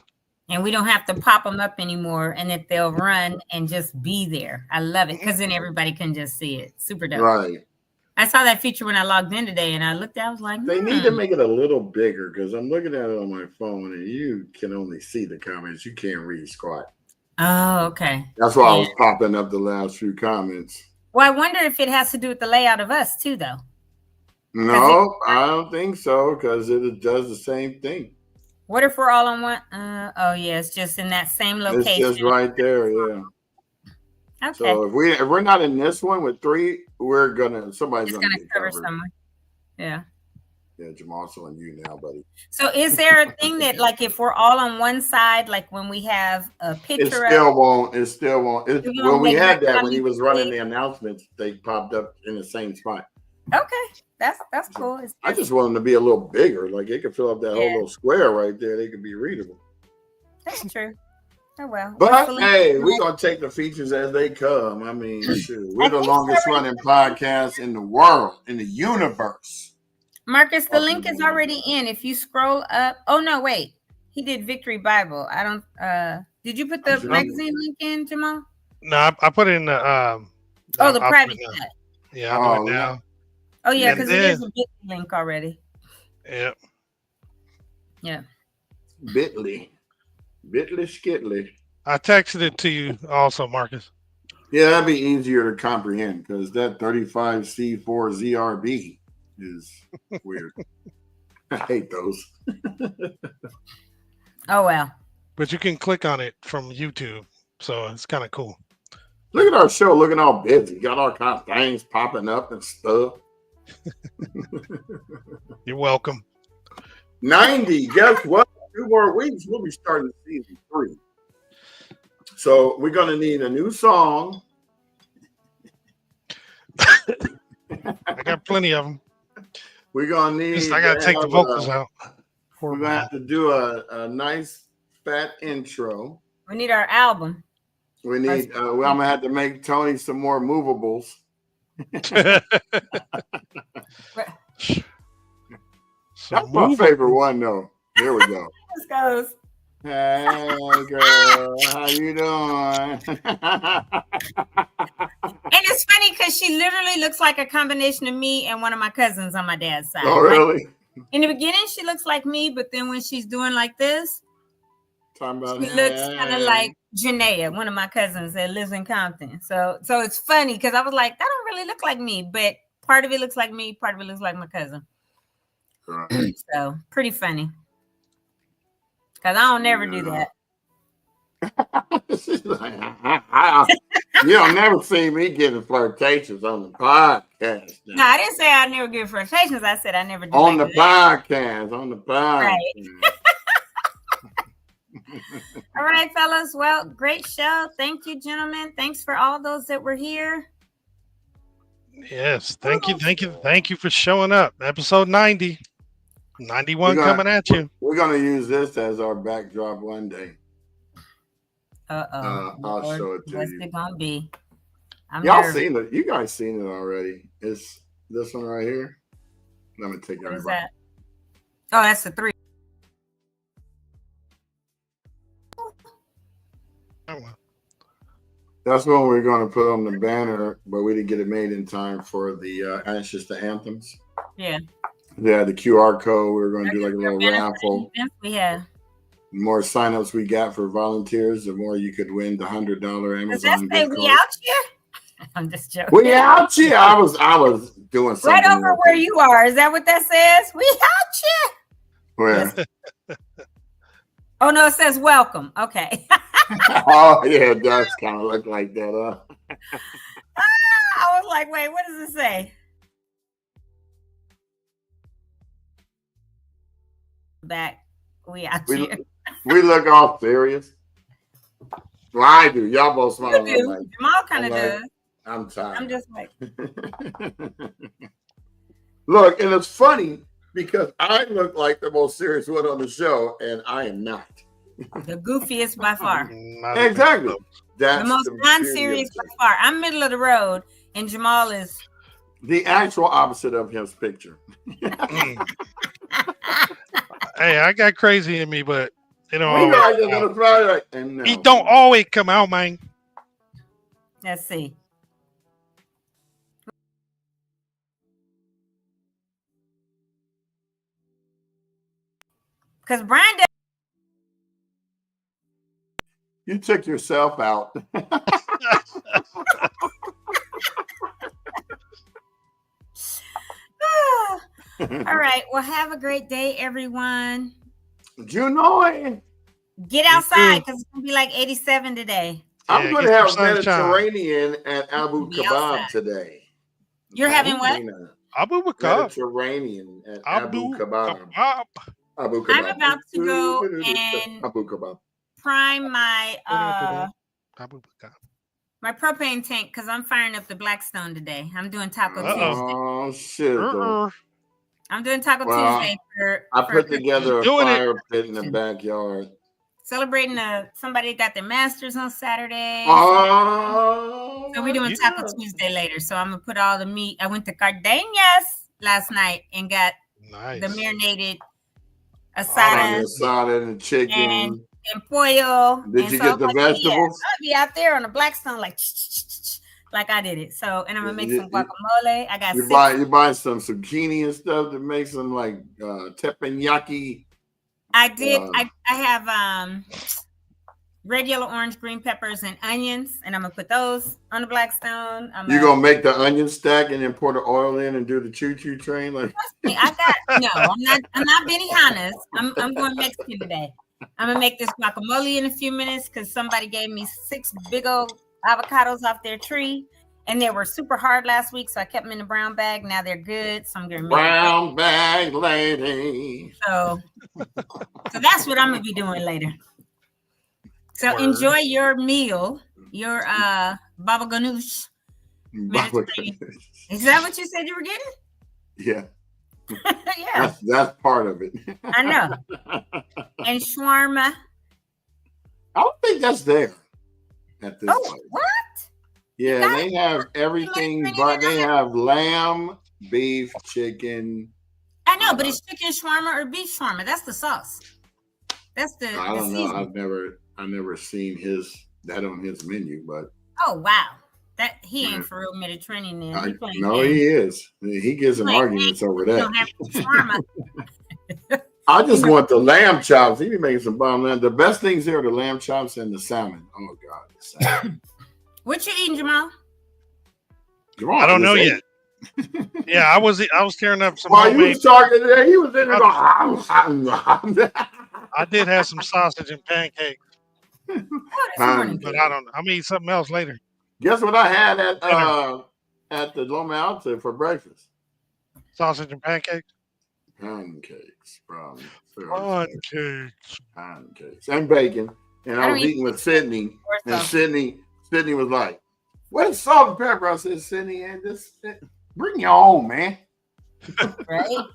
And we don't have to pop them up anymore, and that they'll run and just be there. I love it because then everybody can just see it. Super dope. Right. I saw that feature when I logged in today, and I looked at it, I was like, They need to make it a little bigger because I'm looking at it on my phone, and you can only see the comments. You can't read squat. Oh, okay. That's why I was popping up the last few comments. Well, I wonder if it has to do with the layout of us, too, though. No, I don't think so because it does the same thing. What if we're all on one? It's just in that same location. It's just right there, yeah. Okay. So if we're not in this one with 3, somebody's gonna cover someone. Yeah. Yeah, Jamal's on you now, buddy. So is there a thing that, like, if we're all on one side, like when we have a picture, it still won't. When we had that, when he was running the announcements, they popped up in the same spot. Okay, that's cool. I just want them to be a little bigger, like it could fill up that whole little square right there. They could be readable. That's true. Oh well. But hey, we're gonna take the features as they come. I mean, shoot, we're the longest running podcast in the world, in the universe. Marcus, the link is already in. If you scroll up, oh no, wait. He did Victory Bible. I don't did you put the magazine link in, Jamal? No, I put it in the the private chat. Yeah, I'll do it now. Oh yeah, because it is a bit link already. Yep. Yeah. Bitly skitly. I texted it to you also, Marcus. Yeah, that'd be easier to comprehend because that 35C4ZRB is weird. I hate those. Oh well. But you can click on it from YouTube, so it's kind of cool. Look at our show looking all busy. Got all kinds of things popping up and stuff. You're welcome. 90. Guess what? 2 more weeks. We'll be starting season 3. So we're going to need a new song. I got plenty of them. We're going to need. I got to take the vocals out. We're going to have to do a nice fat intro. We need our album. We need. I'm going to have to make Toni some more movables. That's my favorite one, though. Here we go. This goes. Hey, girl, how you doing? And it's funny because she literally looks like a combination of me and one of my cousins on my dad's side. Oh, really? Like, in the beginning, she looks like me, but then when she's doing like this, she looks kind of like Janaea, one of my cousins that lives in Compton. So it's funny because I was like, that don't really look like me, but part of it looks like me, part of it looks like my cousin. Right. So pretty funny. Because I don't never do that. You don't never see me getting flirtations on the podcast. No, I didn't say I never give flirtations. I said I never do on the podcast. On the podcast. Right. All right, fellas. Well, great show. Thank you, gentlemen. Thanks for all those that were here. Yes. Thank you for showing up. Episode 90. 91 coming at you. We're going to use this as our backdrop one day. I'll show it to you. What's it going to be? Y'all seen it. You guys seen it already. It's this one right here. Let me take it. What is that? Oh, that's the 3. That's what we're going to put on the banner, but we didn't get it made in time for the Ashes to Anthems. Yeah. Yeah, the QR code. We were going to do like a little raffle. Yeah. The more signups we got for volunteers, the more you could win the $100 Amazon gift card. We out here? I'm just joking. We out here. I was doing something right over where you are. Is that what that says? We out here. Where? Oh no, it says welcome. Okay. Oh yeah, it does kind of look like that. I was like, wait, what does it say? Back, we out here. We look all serious. Well, I do. Y'all both smile. You do. Like, Jamal kind of does. I'm tired. I'm just like. Look, and it's funny because I look like the most serious one on the show, and I am not. The goofiest by far. Exactly. That's the most non-serious by far. I'm middle of the road, and Jamal is the actual opposite of his picture. Hey, I got crazy in me, but you know, he don't always come out, man. Let's see. Because Brian, you took yourself out. All right. Well, have a great day, everyone. Junoy. Get outside because it's going to be like 87 today. I'm going to have Mediterranean at Abu Kebab today. You're having what? Abu Kebab. Mediterranean at Abu Kebab. I'm about to go and prime my my propane tank because I'm firing up the Blackstone today. I'm doing Taco Tuesday. Oh shit! I'm doing Taco Tuesday I put together a fire pit in the backyard. celebrating somebody got their masters on Saturday. Oh, so we're doing Taco Tuesday later. So I'm gonna put all the meat. I went to Cardenas last night and got the marinated asada and chicken and pollo. Did you get the vegetables? I'll be out there on the Blackstone like I did it. So, and I'm gonna make some guacamole. I got you buy some zucchini and stuff to make some like teppanyaki. I did. I have red, yellow, orange, green peppers and onions, and I'm gonna put those on the Blackstone. You're gonna make the onion stack and then pour the oil in and do the choo-choo train. Like I'm not Benihana's. I'm going Mexican today. I'm gonna make this guacamole in a few minutes because somebody gave me 6 big old avocados off their tree, and they were super hard last week, so I kept them in the brown bag. Now they're good, so I'm gonna make brown bag lady. So that's what I'm gonna be doing later. So enjoy your meal, your baba ganoush. Is that what you said you were getting? Yeah. Yeah. That's part of it. I know. And shawarma. I don't think that's there at this place. What? Yeah, they have everything, but they have lamb, beef, chicken. I know, but it's chicken shawarma or beef shawarma. That's the sauce. That's the. I don't know. I've never seen that on his menu, but. Oh wow, that he ain't for real Mediterranean. He is. He gives some arguments over that. Don't have shawarma. I just want the lamb chops. He be making some bomb lamb. The best things here are the lamb chops and the salmon. Oh God, the salmon. What you eating, Jamal? I don't know yet. Yeah, I was tearing up some. While you was talking today, he was in there going. I did have some sausage and pancakes. But I don't know. I'm eating something else later. Guess what I had at the Loma Alta for breakfast? Sausage and pancakes. Pancakes, probably. Pancakes and bacon. And I was eating with Sydney, and Sydney was like, "Where's salt and pepper?" I said, "Sydney, and bring your own, man. Right?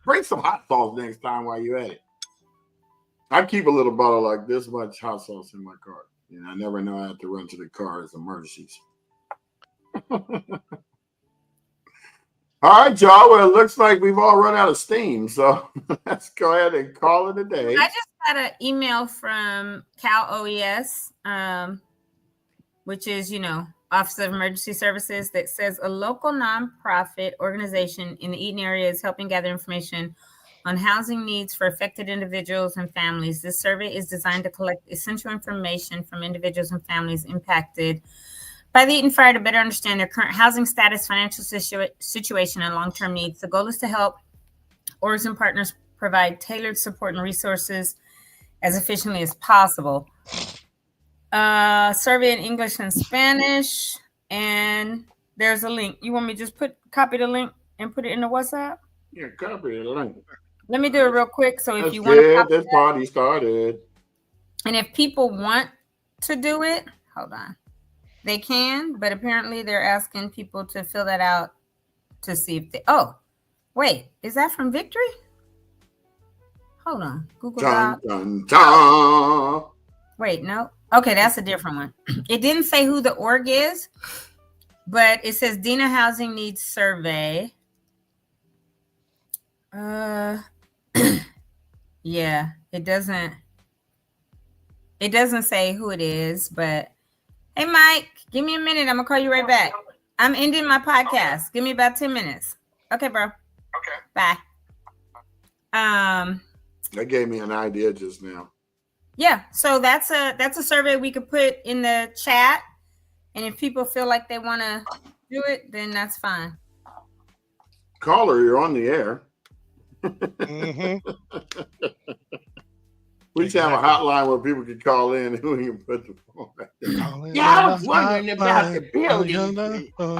Bring some hot sauce next time while you're at it." I keep a little bottle like this much hot sauce in my car. I never know I have to run to the car as emergencies. All right, y'all. Well, it looks like we've all run out of steam. So let's go ahead and call it a day. I just got an email from Cal OES, which is, Office of Emergency Services, that says a local nonprofit organization in the Eden area is helping gather information on housing needs for affected individuals and families. This survey is designed to collect essential information from individuals and families impacted by the Eden fire to better understand their current housing status, financial situation, and long-term needs. The goal is to help ORGs and partners provide tailored support and resources as efficiently as possible. Survey in English and Spanish, and there's a link. You want me to just copy the link and put it in the WhatsApp? Yeah, copy the link. Let me do it real quick. So if you want to get this party started, and if people want to do it, hold on, they can. But apparently, they're asking people to fill that out to see if they. Oh, wait, is that from Victory? Hold on, Google Doc. Wait, no. Okay, that's a different one. It didn't say who the org is, but it says Dena Housing Needs Survey. Yeah, it doesn't say who it is, but hey, Mike, give me a minute. I'm gonna call you right back. I'm ending my podcast. Give me about 10 minutes. Okay, bro. Okay. Bye. That gave me an idea just now. Yeah, so that's a survey we could put in the chat, and if people feel like they want to do it, then that's fine. Caller, you're on the air. Mm-hmm. We should have a hotline where people can call in and we can put the phone back there. Yeah, I was wondering about the building.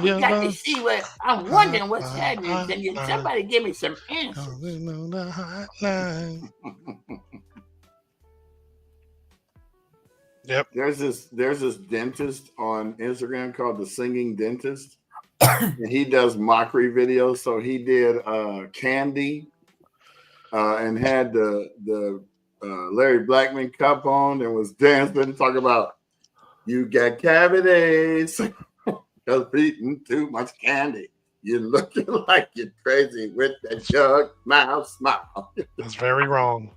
We got to see what I'm wondering what's happening. Can somebody give me some answers? On the hotline. Yep. There's this dentist on Instagram called the Singing Dentist. And he does mockery videos. So he did Candy and had the Larry Blackman cup on and was dancing, talking about you got cavities because eating too much candy. You're looking like you're crazy with that jug mouth smile. That's very wrong.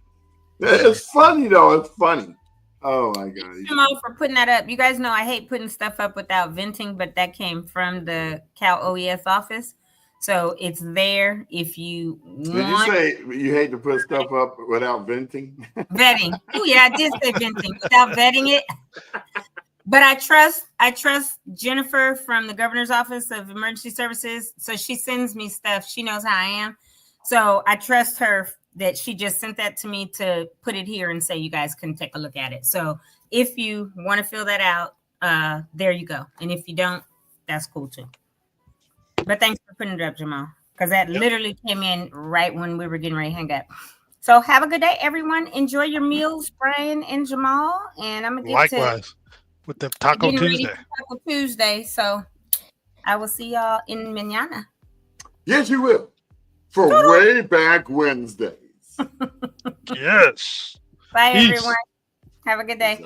It's funny though. It's funny. Oh my God. Jamal, for putting that up. You guys know I hate putting stuff up without venting, but that came from the Cal OES office. So it's there if you want. Did you say you hate to put stuff up without venting? Vetting. Oh yeah, I did say venting without vetting it. But I trust Jennifer from the Governor's Office of Emergency Services. So she sends me stuff. She knows how I am. So I trust her that she just sent that to me to put it here and say you guys can take a look at it. So if you want to fill that out, there you go. And if you don't, that's cool too. But thanks for putting it up, Jamal, because that literally came in right when we were getting ready to hang up. So have a good day, everyone. Enjoy your meals, Brian and Jamal. And I'm going to get likewise with the Taco Tuesday. Taco Tuesday. So I will see y'all in mañana. Yes, you will. For way back Wednesdays. Yes. Bye, Peace. everyone. Have a good day.